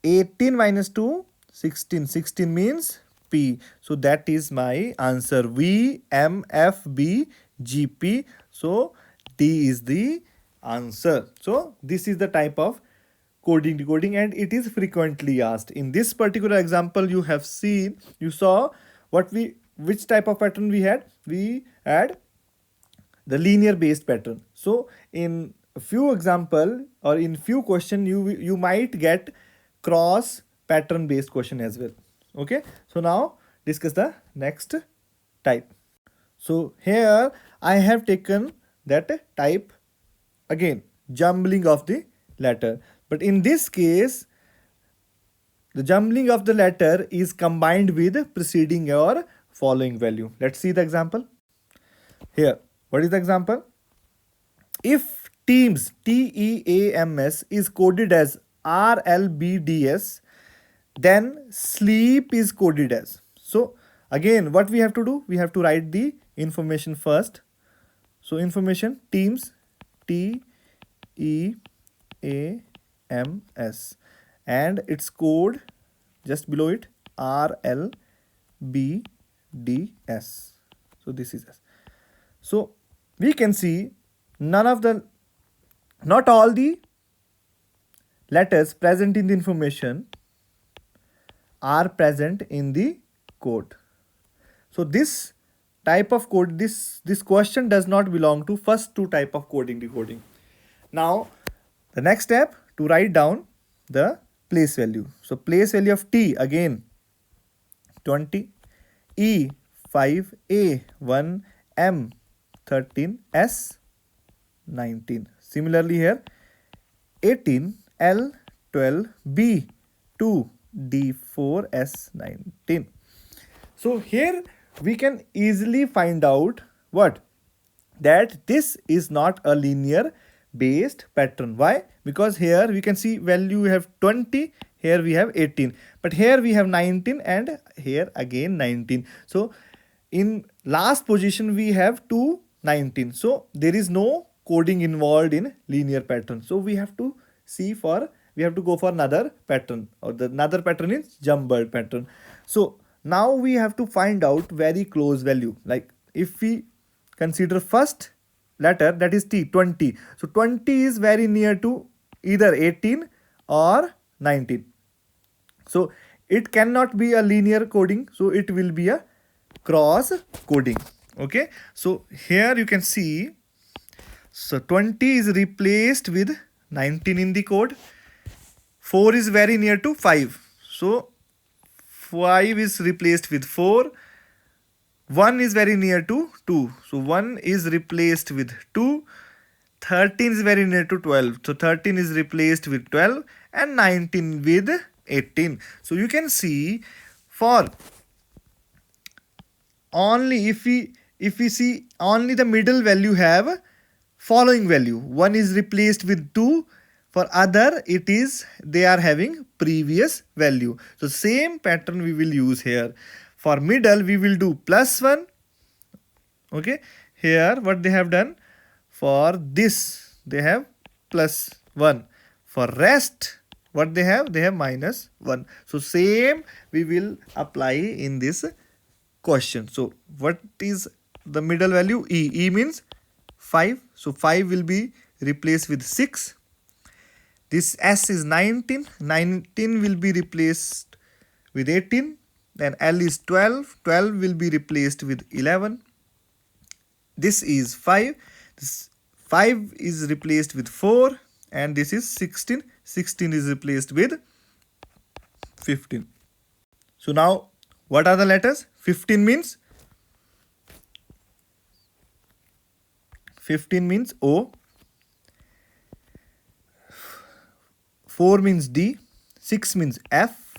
18 minus 2, 16. 16 means P. So that is my answer. V, M, F, B, G, P. So D is the answer. So this is the type of coding decoding, and it is frequently asked. In this particular example, you saw which type of pattern we had. We had the linear based pattern. So in a few example or in few question, you might get cross pattern based question as well. Okay, so now discuss the next type. So here I have taken that type, again jumbling of the letter, but in this case the jumbling of the letter is combined with preceding or following value. Let's see the example. Here, what is the example? If TEAMS is coded as RLBDS, then sleep is coded as. So again, what we have to do? We have to write the information first. So information Teams, TEAMS, and its code just below it RLBDS. So this is S. So we can see not all the letters present in the information are present in the code. So this type of code, this question does not belong to first two type of coding decoding. Now the next step, to write down the place value. So place value of T, again 20, E 5, A 1, M 13, S 19. Similarly here 18, L 12, B 2, D 4, S 19. So here we can easily find out that this is not a linear based pattern. Why? Because here we can see value we have 20, here we have 18, but here we have 19 and here again 19. So in last position we have 2 19. So there is no coding involved in linear pattern. So we have to go for another pattern, or the another pattern is jumbled pattern. So now we have to find out very close value. Like if we consider first letter, that is T, 20. So 20 is very near to either 18 or 19. So it cannot be a linear coding. So it will be a cross coding. Okay. So here you can see, so 20 is replaced with 19 in the code. 4 is very near to 5. So 5 is replaced with 4. 1 is very near to 2. So 1 is replaced with 2. 13 is very near to 12. So 13 is replaced with 12 and 19 with 18. So you can see, for only if we see only the middle value have following value. 1 is replaced with 2. For other, they are having previous value. So same pattern we will use here. For middle, we will do +1. Okay. Here what they have done, for this they have +1. For rest, what they have -1. So same we will apply in this question. So what is the middle value? E means 5. So 5 will be replaced with 6. This S is 19. 19 will be replaced with 18. Then L is 12. 12 will be replaced with 11. This is 5. This 5 is replaced with 4. And this is 16. 16 is replaced with 15. So now what are the letters? 15 means O. 4 means D, 6 means F,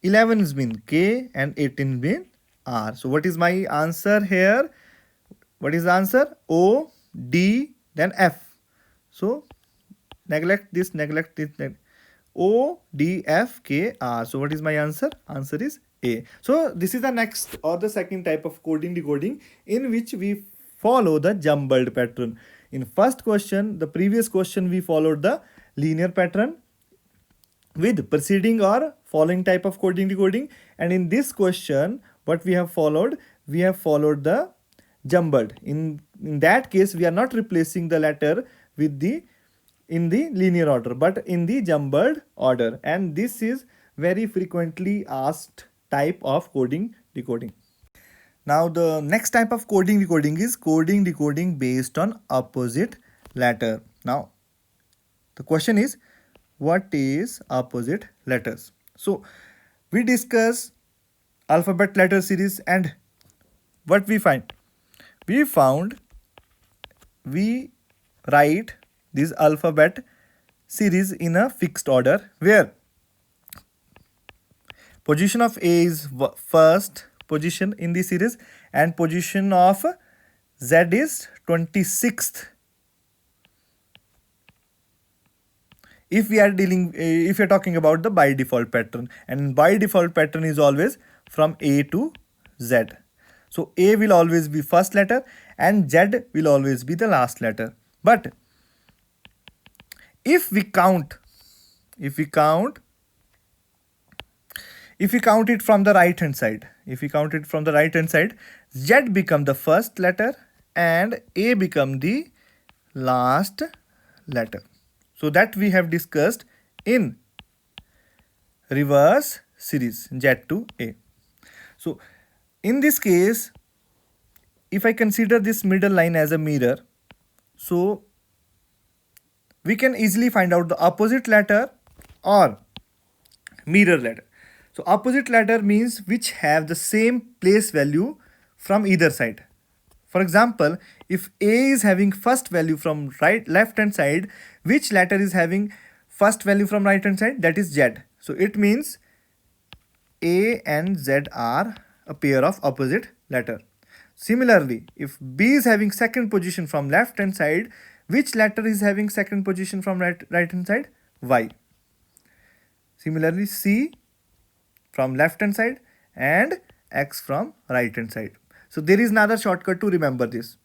11 means K, and 18 means R. So what is my answer here? What is the answer? O, D, then F. So neglect this. O, D, F, K, R. So what is my answer? Answer is A. So this is the next or the second type of coding decoding, in which we follow the jumbled pattern. In first question, the previous question, we followed the linear pattern with preceding or following type of coding decoding, and in this question what we have followed the jumbled. In that case, we are not replacing the letter with the in the linear order, but in the jumbled order. And this is very frequently asked type of coding decoding. Now the next type of coding decoding is coding decoding based on opposite letter. Now the question is, what is opposite letters? So we discuss alphabet letter series, and what we find? We found we write this alphabet series in a fixed order where position of A is first position in the series and position of Z is 26th. If we are talking about the by default pattern, and by default pattern is always from A to Z. So A will always be first letter and Z will always be the last letter. But if we count it from the right hand side, Z become the first letter and A become the last letter. So that we have discussed in reverse series Z to A. So in this case, if I consider this middle line as a mirror, so we can easily find out the opposite letter or mirror letter. So opposite letter means which have the same place value from either side. For example, if A is having first value from left hand side, which letter is having first value from right hand side? That is Z. So it means A and Z are a pair of opposite letter. Similarly, if B is having second position from left hand side, which letter is having second position from right hand side? Y. Similarly, C from left hand side and X from right hand side. So there is another shortcut to remember this.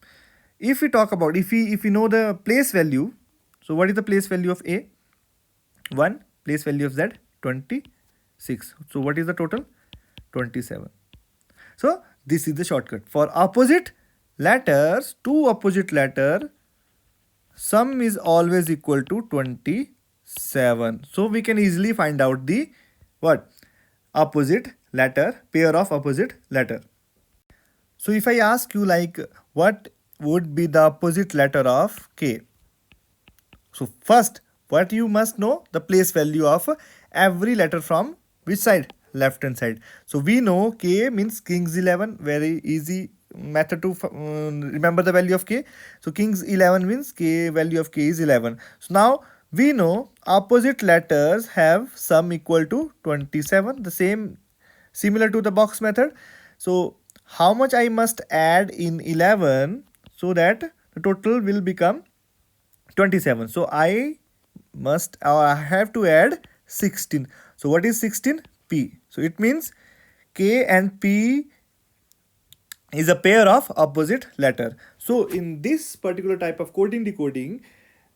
If we talk about, if we know the place value, so what is the place value of A? 1. Place value of Z? 26. So what is the total? 27. So this is the shortcut. For opposite letters, two opposite letter, sum is always equal to 27. So we can easily find out the what? Opposite letter, pair of opposite letter. So if I ask you like what would be the opposite letter of K? So first, what you must know, the place value of every letter from which side? Left hand side. So we know K means King's 11, very easy method to remember the value of K. So King's 11 means K, value of K is 11. So now we know opposite letters have sum equal to 27, the same similar to the box method. So how much I must add in 11 so that the total will become 27. So I have to add 16. So what is 16? P. So it means K and P is a pair of opposite letter. So in this particular type of coding decoding,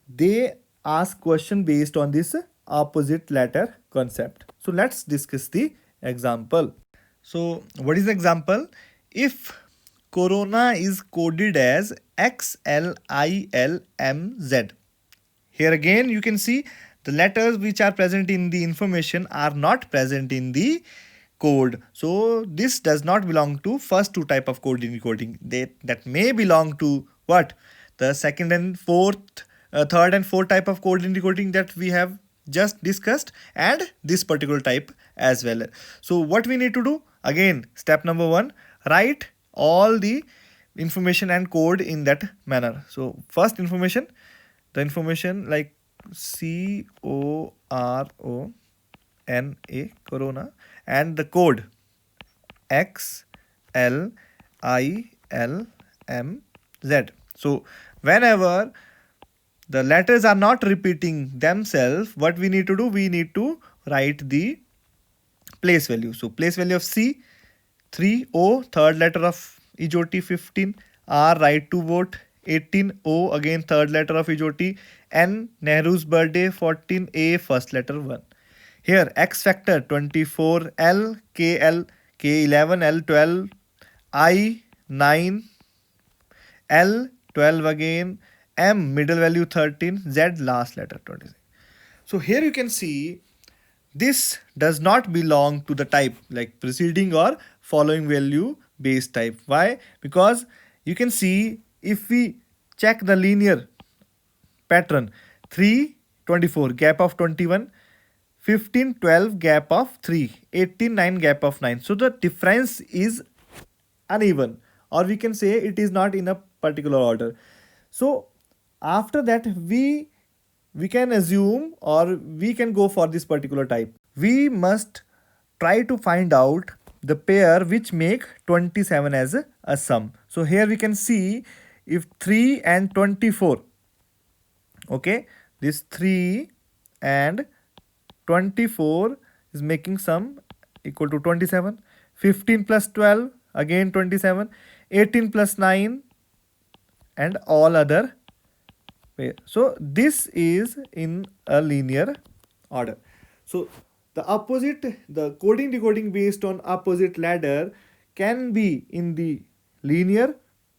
they ask question based on this opposite letter concept. So let's discuss the example. So what is the example? If Corona is coded as XLILMZ. Here again you can see the letters which are present in the information are not present in the code. So this does not belong to first two type of coding decoding. That may belong to what? The second and fourth, third and fourth type of coding decoding that we have just discussed, and this particular type as well. So what we need to do? Again, step number 1, write all the information and code in that manner. So first information, the information like CORONA, Corona, and the code XLILMZ. So whenever the letters are not repeating themselves, what we need to do? We need to write the place value. So place value of C, 3, O, third letter of EJOT, 15, R, right to vote, 18, O, again third letter of EJOT, N, Nehru's birthday, 14, A, first letter 1. Here X factor 24, L, KL, K11, L12, I 9, L 12 again, M middle value 13, Z last letter 26. So here you can see this does not belong to the type like preceding or following value based type. Why? Because you can see if we check the linear pattern, 3 24 gap of 21, 15 12 gap of 3, 18 9 gap of 9. So the difference is uneven, or we can say it is not in a particular order. So after that we can assume or we can go for this particular type. We must try to find out the pair which make 27 as a sum. So here we can see if 3 and 24, okay, this 3 and 24 is making sum equal to 27. 15 plus 12 again 27. 18 plus 9 and all other pair. So this is in a linear order. So the coding decoding based on opposite ladder can be in the linear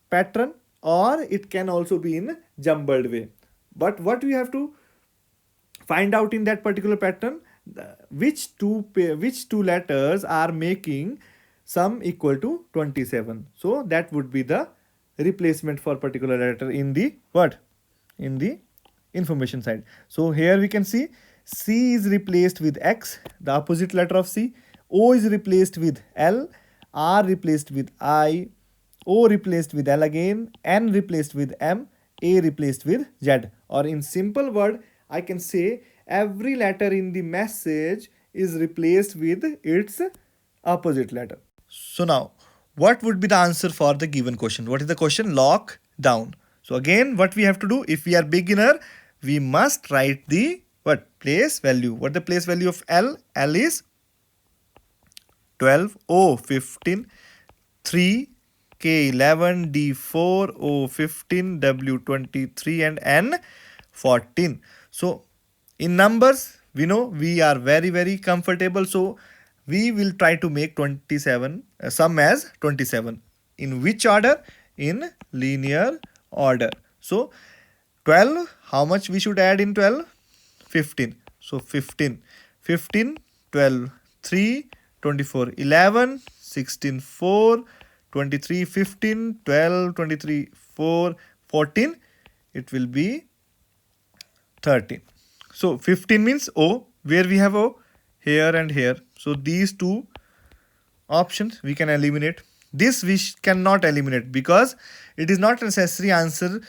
pattern, or it can also be in jumbled way. But what we have to find out in that particular pattern, which two letters are making sum equal to 27. So that would be the replacement for particular letter in the what, in the information side. So here we can see C is replaced with X, the opposite letter of C. O is replaced with L. R replaced with I. O replaced with L again. N replaced with M. A replaced with Z. Or in simple word, I can say every letter in the message is replaced with its opposite letter. So now, what would be the answer for the given question? What is the question? Lock down. So again, what we have to do, if we are beginner, we must write the what, place value. What the place value of L? L is 12, O 15, 3, K 11, D 4, O 15, W 23 and N 14. So in numbers, we know we are very comfortable. So we will try to make 27 sum as 27. In which order? In linear order. So 12, how much we should add in 12? 15. So 15, 15, 12, 3, 24, 11, 16, 4, 23, 15, 12, 23, 4, 14. It will be 13. So 15 means O. Where we have O? Here and here. So these two options we can eliminate. This we cannot eliminate because it is not necessary answer.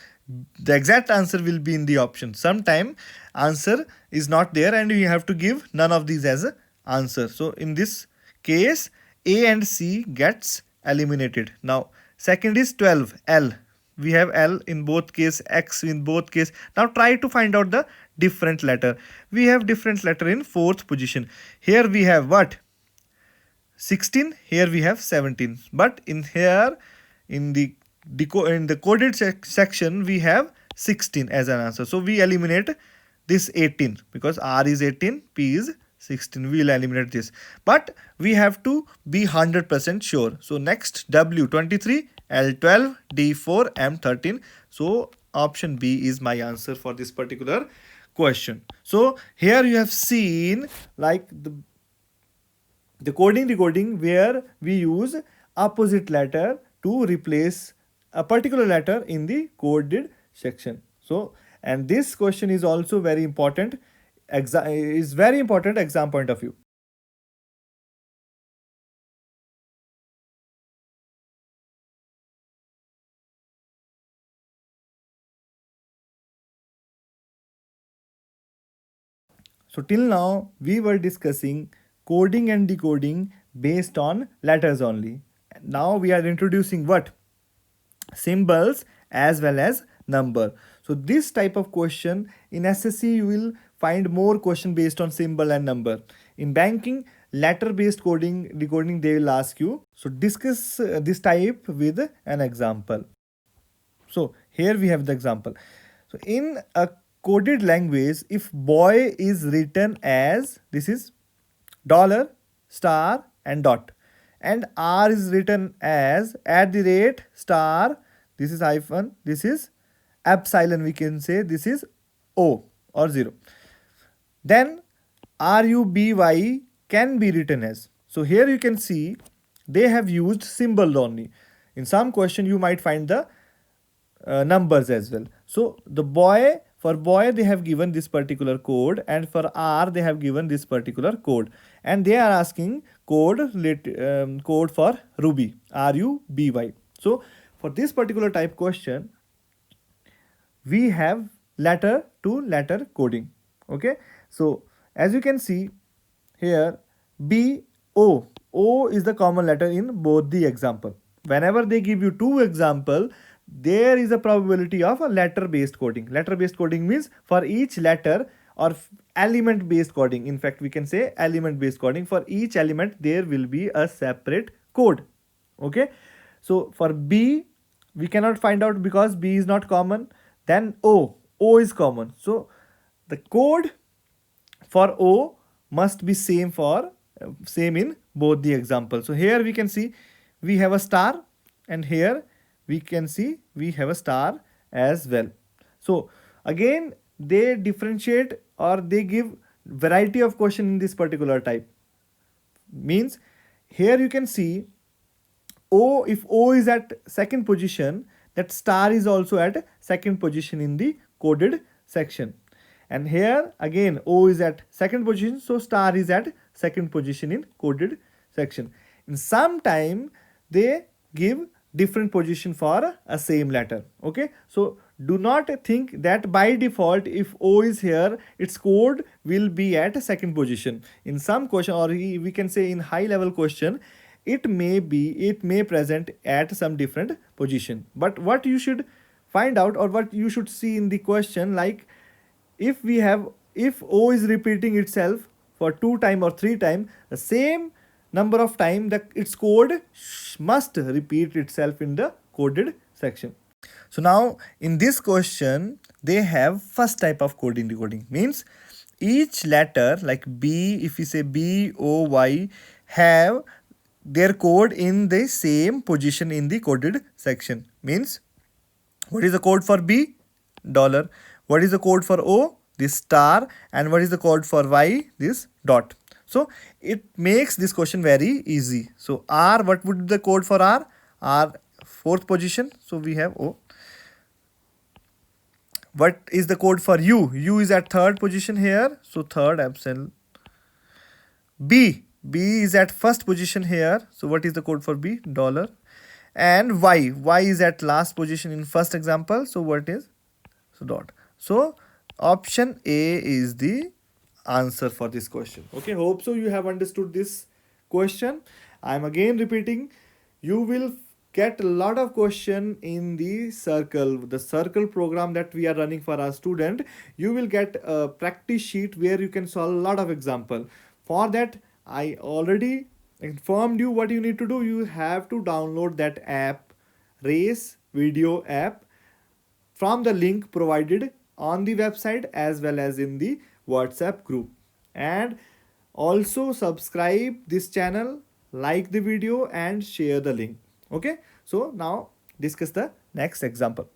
The exact answer will be in the option. Sometime answer is not there and you have to give none of these as a answer. So in this case, A and C gets eliminated. Now second is 12, L. We have L in both case, X in both case. Now try to find out the different letter. We have different letter in fourth position. Here we have what? 16. Here we have 17. But in here, in the coded section, we have 16 as an answer. So we eliminate this 18 because R is 18, P is 16. We will eliminate this. But we have to be 100% sure. So next, W 23, L 12, D 4, M 13. So option B is my answer for this particular question. So here you have seen like the coding decoding where we use opposite letter to replace a particular letter in the coded section. So, and this question is also very important, exam point of view. So till now we were discussing coding and decoding based on letters only. Now we are introducing what? Symbols as well as number. So this type of question in SSC you will find more question based on symbol and number. In banking, letter based coding decoding they will ask you. So discuss this type with an example. So here we have the example. So in a coded language, if boy is written as, this is dollar, star and dot, and R is written as @ star, this is hyphen, this is epsilon, we can say this is O or 0. Then RUBY can be written as. So here you can see they have used symbol only. In some question you might find the numbers as well. So the boy, for boy they have given this particular code, and for R they have given this particular code, and they are asking code for Ruby, RUBY. So for this particular type question we have letter to letter coding. Okay, so as you can see here, O is the common letter in both the example. Whenever they give you two example, there is a probability of a letter based coding. Letter based coding means for each letter, or element based coding. In fact, we can say element based coding. For each element there will be a separate code. Okay, so for B we cannot find out because B is not common. Then O is common. So the code for O must be same in both the examples. So here we can see we have a star, and here we can see we have a star as well. So again they differentiate, or they give variety of question in this particular type. Means here you can see O, if O is at second position, that star is also at second position in the coded section. And here again O is at second position, so star is at second position in coded section. In some time they give different position for a same letter. Okay, so do not think that by default if O is here, its code will be at second position. In some question, or we can say in high level question, it may present at some different position. But what you should find out, or what you should see in the question, like if O is repeating itself for 2 time or 3 time, the same number of time that its code must repeat itself in the coded section. So now in this question they have first type of coding decoding. Means each letter, like B, if we say BOY, have their code in the same position in the coded section. Means what is the code for B? $. What is the code for O? This star. And what is the code for Y? This dot. So it makes this question very easy. So R, what would be the code for R? R, fourth position. So we have O. What is the code for U? U is at third position here. So third epsilon. B is at first position here. So what is the code for B? $. And Y is at last position in first example. So what is? So dot. So option A is the answer for this question. Okay, hope so you have understood this question. I'm again repeating, you will get a lot of question in the circle program that we are running for our student. You will get a practice sheet where you can solve a lot of example. For that I already informed you what you need to do. You have to download that app, Race Video app, from the link provided on the website as well as in the WhatsApp group. And also subscribe this channel, like the video and share the link. Okay, so now discuss the next example.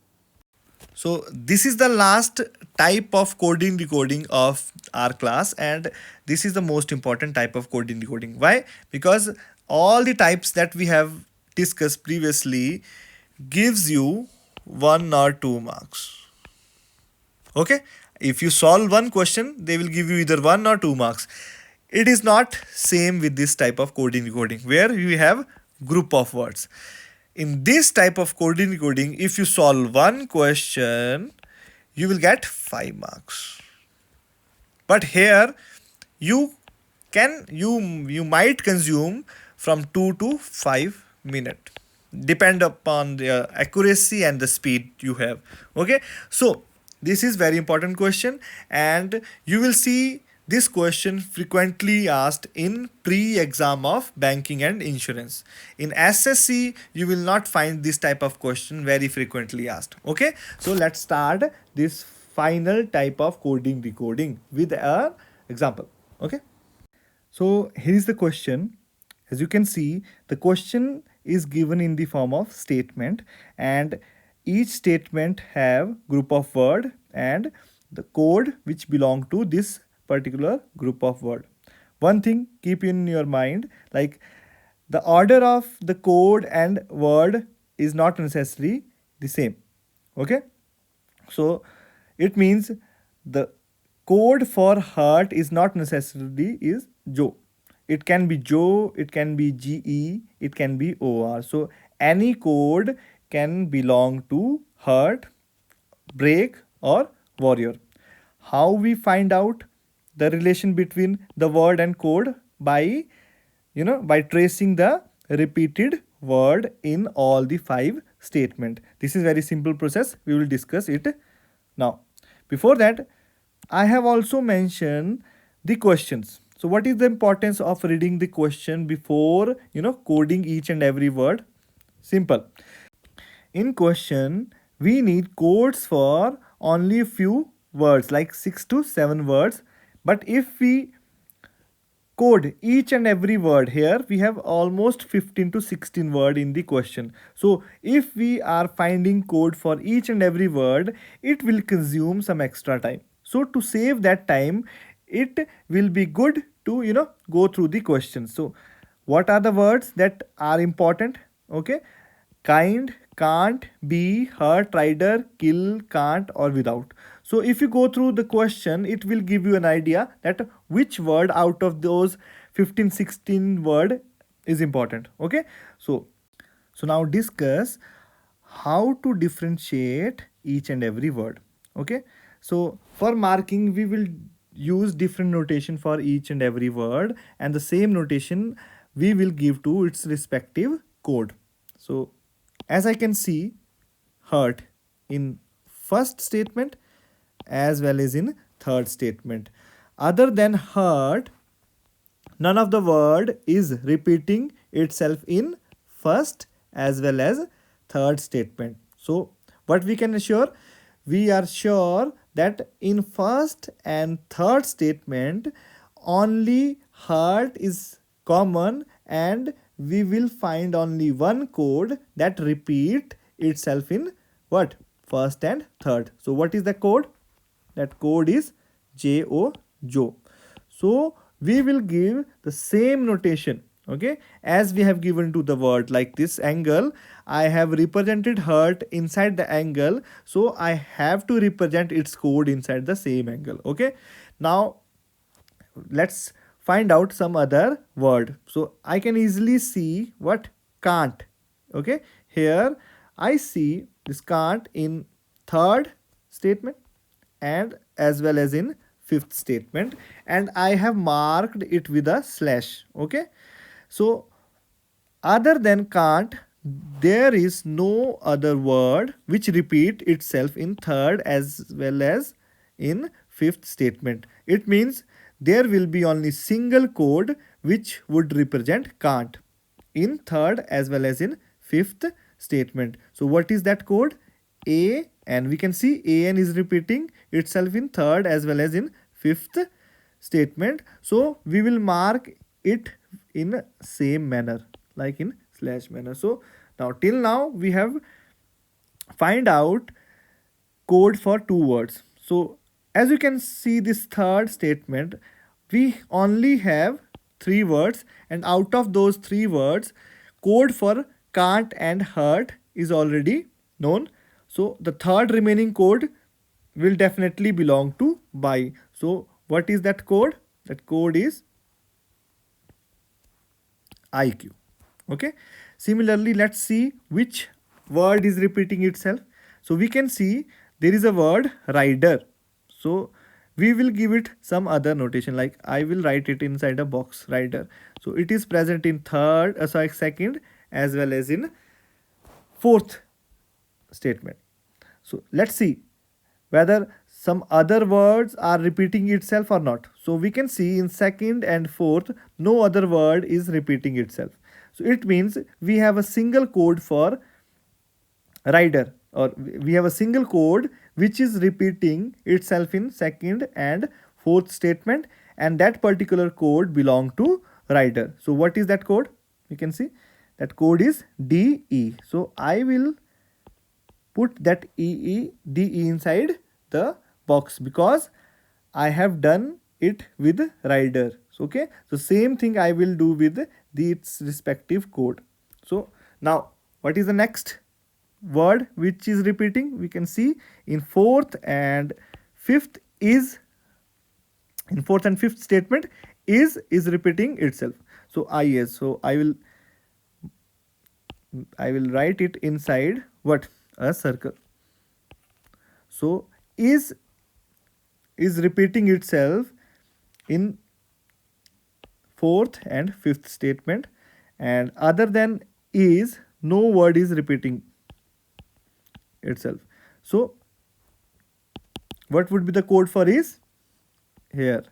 So this is the last type of coding decoding of our class, and this is the most important type of coding decoding. Why? Because all the types that we have discussed previously gives you 1 or 2 marks. Okay, if you solve one question, they will give you either 1 or 2 marks. It is not same with this type of coding decoding where you have group of words. In this type of coding decoding, if you solve one question, you will get 5 marks. But here you might consume from 2 to 5 minutes, depend upon the accuracy and the speed you have. Okay, so this is very important question, and you will see this question frequently asked in pre-exam of banking and insurance. In SSC, you will not find this type of question very frequently asked. Okay, so let's start this final type of coding decoding with an example. Okay, so here is the question. As you can see, the question is given in the form of statement, and each statement have group of word and the code which belong to this particular group of word. One thing keep in your mind, like the order of the code and word is not necessarily the same. Okay, so it means the code for heart is not necessarily is Joe. It can be Joe, it can be GE, it can be OR. So any code can belong to heart, break, or warrior. How we find out the relation between the word and code? By by tracing the repeated word in all the 5 statement. This is very simple process, we will discuss it now. Before that, I have also mentioned the questions. So what is the importance of reading the question before coding each and every word? Simple. In question, we need codes for only a few words, like 6 to 7 words. But if we code each and every word, here we have almost 15 to 16 word in the question. So if we are finding code for each and every word, it will consume some extra time. So to save that time, it will be good to go through the questions. So what are the words that are important? Okay, kind, can't, be, hurt, rider, kill, can't, or without. So if you go through the question, it will give you an idea that which word out of those 15 16 word is important. Okay, so now discuss how to differentiate each and every word. Okay, so for marking we will use different notation for each and every word, and the same notation we will give to its respective code. So as I can see, hurt in first statement as well as in third statement. Other than hurt, none of the word is repeating itself in first as well as third statement. So what we can assure? We are sure that in first and third statement only hurt is common, and we will find only one code that repeat itself in what? First and third. So what is the code? That code is JO, Joe. So we will give the same notation, okay, as we have given to the word. Like this angle, I have represented hurt inside the angle, so I have to represent its code inside the same angle. Okay, now let's find out some other word. So I can easily see what? Can't. Okay, here I see this can't in third statement and as well as in fifth statement, and I have marked it with a slash. Okay, so other than can't, there is no other word which repeat itself in third as well as in fifth statement. It means there will be only single code which would represent can't in third as well as in fifth statement. So what is that code? A, and we can see an is repeating itself in third as well as in fifth statement. So we will mark it in same manner, like in slash manner. So now till now we have find out code for 2 words. So as you can see, this third statement, we only have 3 words, and out of those 3 words, code for can't and hurt is already known. So the third remaining code will definitely belong to by. So what is that code? That code is IQ. Okay, similarly, let's see which word is repeating itself. So we can see there is a word rider. So we will give it some other notation, like I will write it inside a box, rider. So it is present in second as well as in fourth statement. So let's see whether some other words are repeating itself or not. So we can see in second and fourth, no other word is repeating itself. So it means we have a single code for rider, or we have a single code which is repeating itself in second and fourth statement, and that particular code belong to rider. So what is that code? We can see that code is DE. So I will put that de inside the box because I have done it with rider. Okay, so same thing I will do with its respective code. So now what is the next word which is repeating? We can see in fourth and fifth is in fourth and fifth statement is repeating itself. So is, so I will write it inside what, a circle. So is repeating itself in fourth and fifth statement, and other than is, no word is repeating itself. So what would be the code for is? Here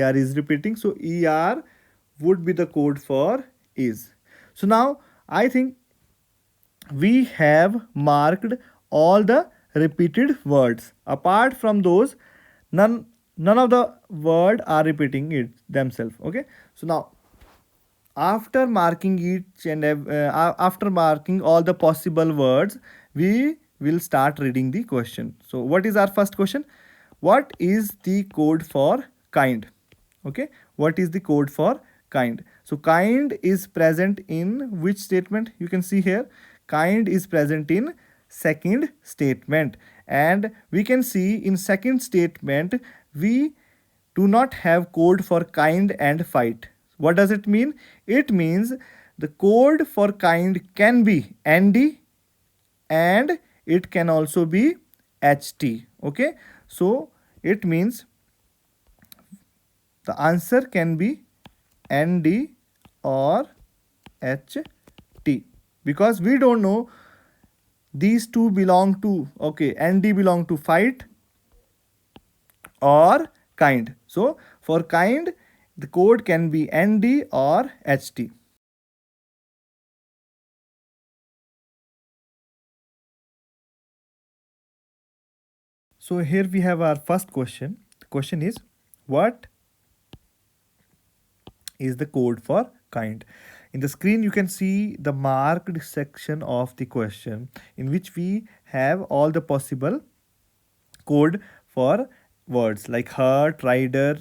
er is repeating, so er would be the code for is. So now I think we have marked all the repeated words. Apart from those, none of the word are repeating it themselves. Okay, so now after marking each and after marking all the possible words, we will start reading the question. So what is our first question? What is the code for kind? Okay, what is the code for kind? So kind is present in which statement? You can see here kind is present in second statement, and we can see in second statement we do not have code for kind and fight. What does it mean? It means the code for kind can be ND and it can also be HT. Okay, so it means the answer can be ND or HT because we don't know these two belong to, okay, ND belong to fight or kind. So for kind, the code can be ND or HT. So here we have our first question. The question is, what is the code for kind? In the screen you can see the marked section of the question in which we have all the possible code for words like hurt, rider,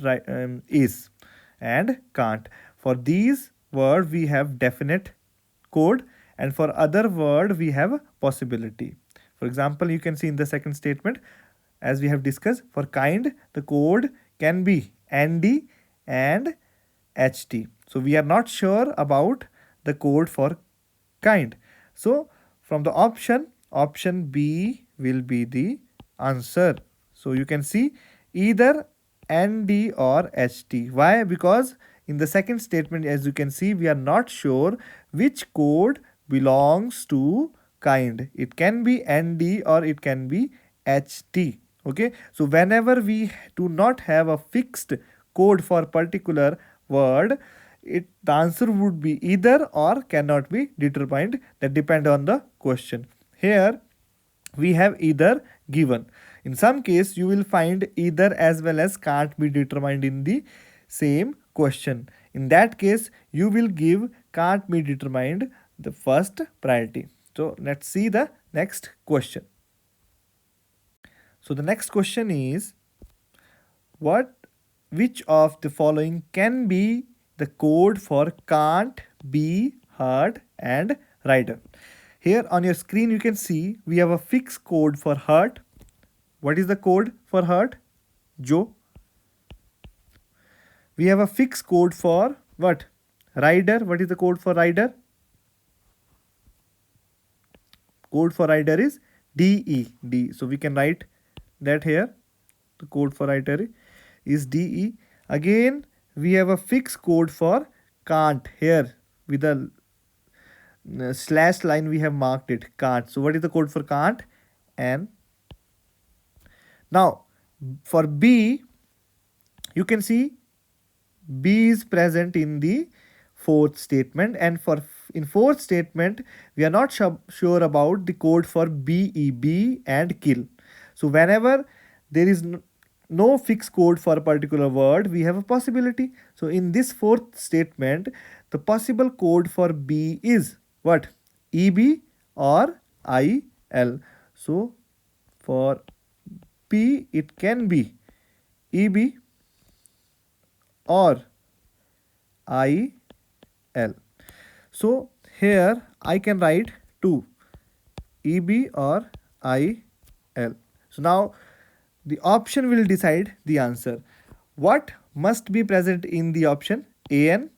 is and can't. For these word we have definite code, and for other word we have possibility. For example, you can see in the second statement, as we have discussed, for kind the code can be ND and HT. So we are not sure about the code for kind. So from the option B will be the answer. So you can see either ND or HT. Why? Because in the second statement, as you can see, we are not sure which code belongs to kind. It can be ND or it can be HT. Okay, so whenever we do not have a fixed code for particular word, the answer would be either or cannot be determined. That depend on the question. Here we have either given. In some case you will find either as well as can't be determined in the same question. In that case you will give can't be determined the first priority. So let's see the next question. So the next question is, which of the following can be the code for can't, be, hurt and rider? Here on your screen you can see we have a fixed code for hurt. What is the code for hurt? Joe. We have a fixed code for what? Rider. What is the code for rider? Code for rider is DE. So we can write that here. The code for rider is DE. Again we have a fixed code for can't. Here with a slash line we have marked it, can't. So what is the code for can't? N. Now for B, you can see B is present in the fourth statement, and for in fourth statement we are not sure about the code for BE and kill. So whenever there is no fixed code for a particular word, we have a possibility. So in this fourth statement the possible code for B is what? EB or IL. So for P it can be EB or IL. So here I can write 2, EB or IL. So now the option will decide the answer. What must be present in the option? AN,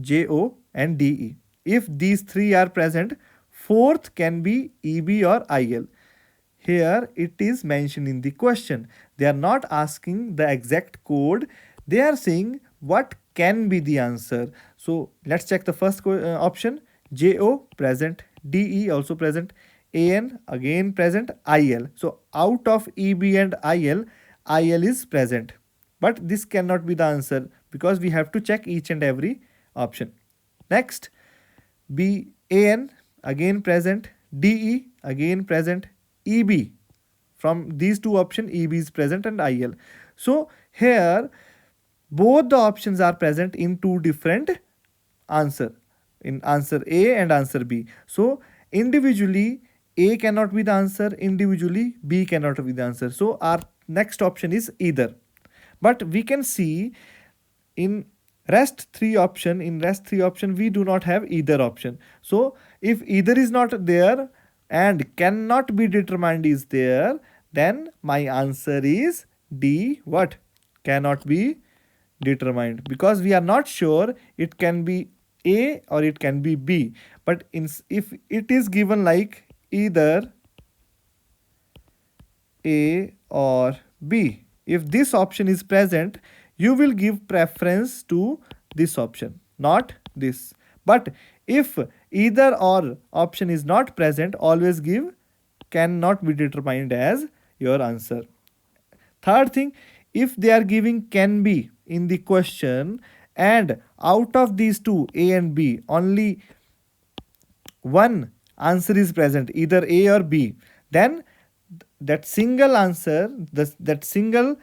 JO and DE. If these three are present, fourth can be EB or IL. Here it is mentioned in the question. They are not asking the exact code. They are saying what can be the answer. So let's check the first option. JO present, DE also present, AN again present, IL. So out of EB and IL is present. But this cannot be the answer because we have to check each and every option. Next, B, AN again present, DE again present, EB. From these two options, EB is present and IL. So here both the options are present in two different answer, in answer A and answer B. So individually A cannot be the answer, individually B cannot be the answer. So our next option is either. But we can see in rest 3 option we do not have either option. So if either is not there and cannot be determined is there, then my answer is D. What? Cannot be determined, because we are not sure it can be A or it can be B. But if it is given like either A or B, if this option is present, you will give preference to this option, not this. But if either or option is not present, always give cannot be determined as your answer. Third thing, if they are giving can be in the question and out of these two A and B only one answer is present, either A or B, then that single answer, that single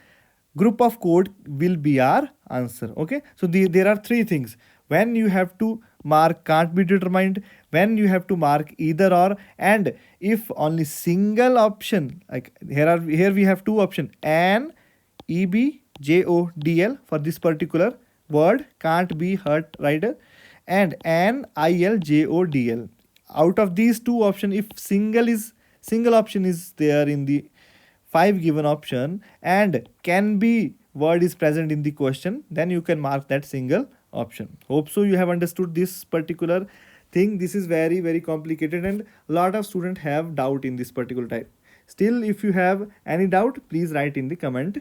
group of code will be our answer. Okay, so there are three things. When you have to mark can't be determined, when you have to mark either or, and if only single option, like here we have two options, an, eb, jodl for this particular word can't be hurt rider, and an, il, jodl. Out of these two options, if single option is there in the 5 given option and can be word is present in the question, then you can mark that single option. Hope so you have understood this particular thing. This is very complicated and a lot of students have doubt in this particular type. Still, if you have any doubt, please write in the comment.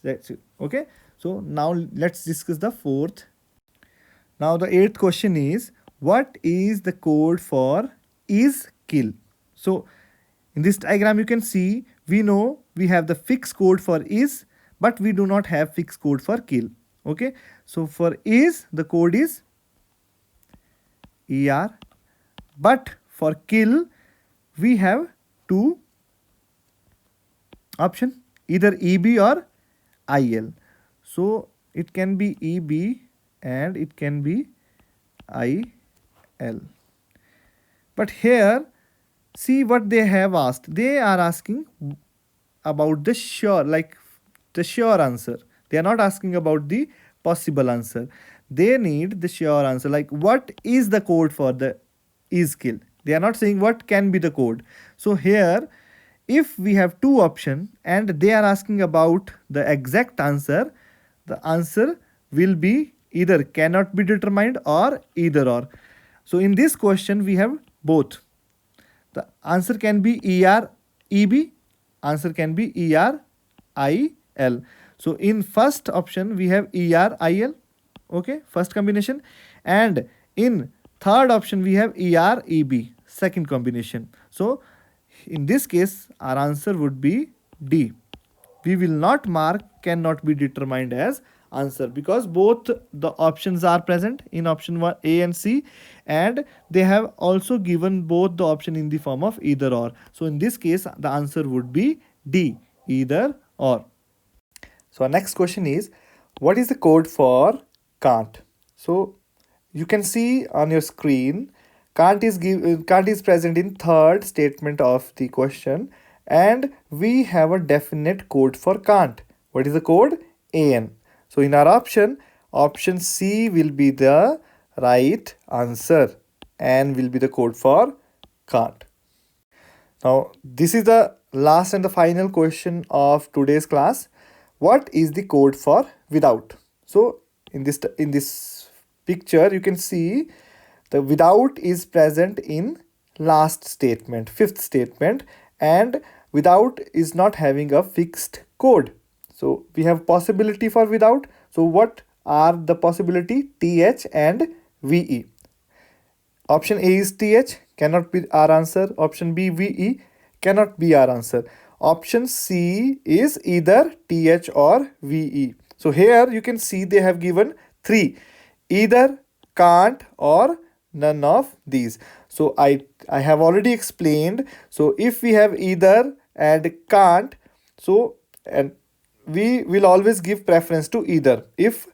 That's it. Okay, so now let's discuss the fourth. Now the 8th question is, what is the code for is kill? So in this diagram you can see, we know we have the fixed code for is, but we do not have fixed code for kill. Okay, so for is the code is er, but for kill we have two option, either eb or il. So it can be eb and it can be il. But here see what they have asked. They are asking about the sure, like the sure answer. They are not asking about the possible answer. They need the sure answer, like what is the code for the is kill. They are not saying what can be the code. So here if we have two options and they are asking about the exact answer, the answer will be either cannot be determined or either or. So in this question we have both. The answer can be ER, EB, answer can be ER, IL. So in first option we have ER, IL, okay, first combination, and in third option we have ER, EB, second combination. So in this case our answer would be D. We will not mark cannot be determined as answer because both the options are present in option 1 A and C, and they have also given both the option in the form of either or. So in this case the answer would be D, either or. So our next question is, what is the code for can't? So you can see on your screen can't is present in third statement of the question, and we have a definite code for can't. What is the code? AN. So in our option C will be the right answer and will be the code for can't. Now this is the last and the final question of today's class. What is the code for without? So in this picture you can see the without is present in last statement, fifth statement, and without is not having a fixed code. So we have possibility for without. So what are the possibility? TH and VE. Option A is TH, cannot be our answer. Option B, VE, cannot be our answer. Option C is either TH or VE. So here you can see they have given three, either, can't, or none of these. So I have already explained. So if we have either and can't, so and we will always give preference to either if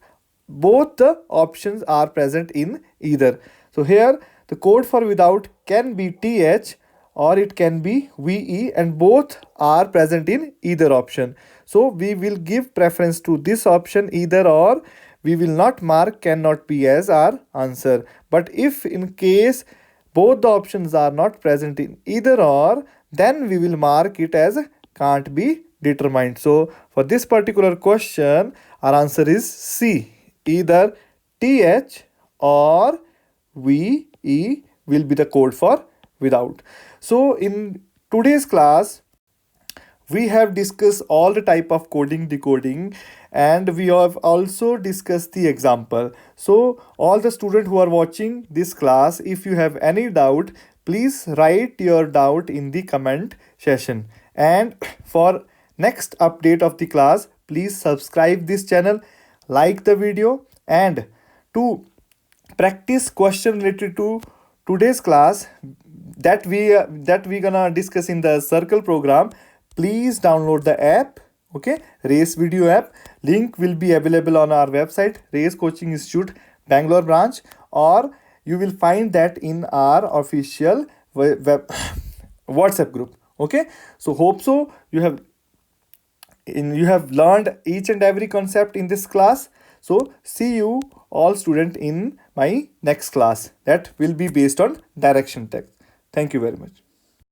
both the options are present in either. So here the code for without can be TH or it can be VE, and both are present in either option. So we will give preference to this option either, or we will not mark cannot be as our answer. But if in case both the options are not present in either or, then we will mark it as can't be determined. So for this particular question, our answer is C. Either TH or VE will be the code for without. So in today's class, we have discussed all the type of coding decoding, and we have also discussed the example. So all the students who are watching this class, if you have any doubt, please write your doubt in the comment section. And for next update of the class, please subscribe this channel, like the video, and to practice question related to today's class that we gonna discuss in the circle program, please download the app. Okay, Race Video app. Link will be available on our website, Race Coaching Institute Bangalore branch, or you will find that in our official web WhatsApp group. Okay, so hope so you have learned each and every concept in this class. So see you all student in my next class that will be based on direction text. Thank you very much.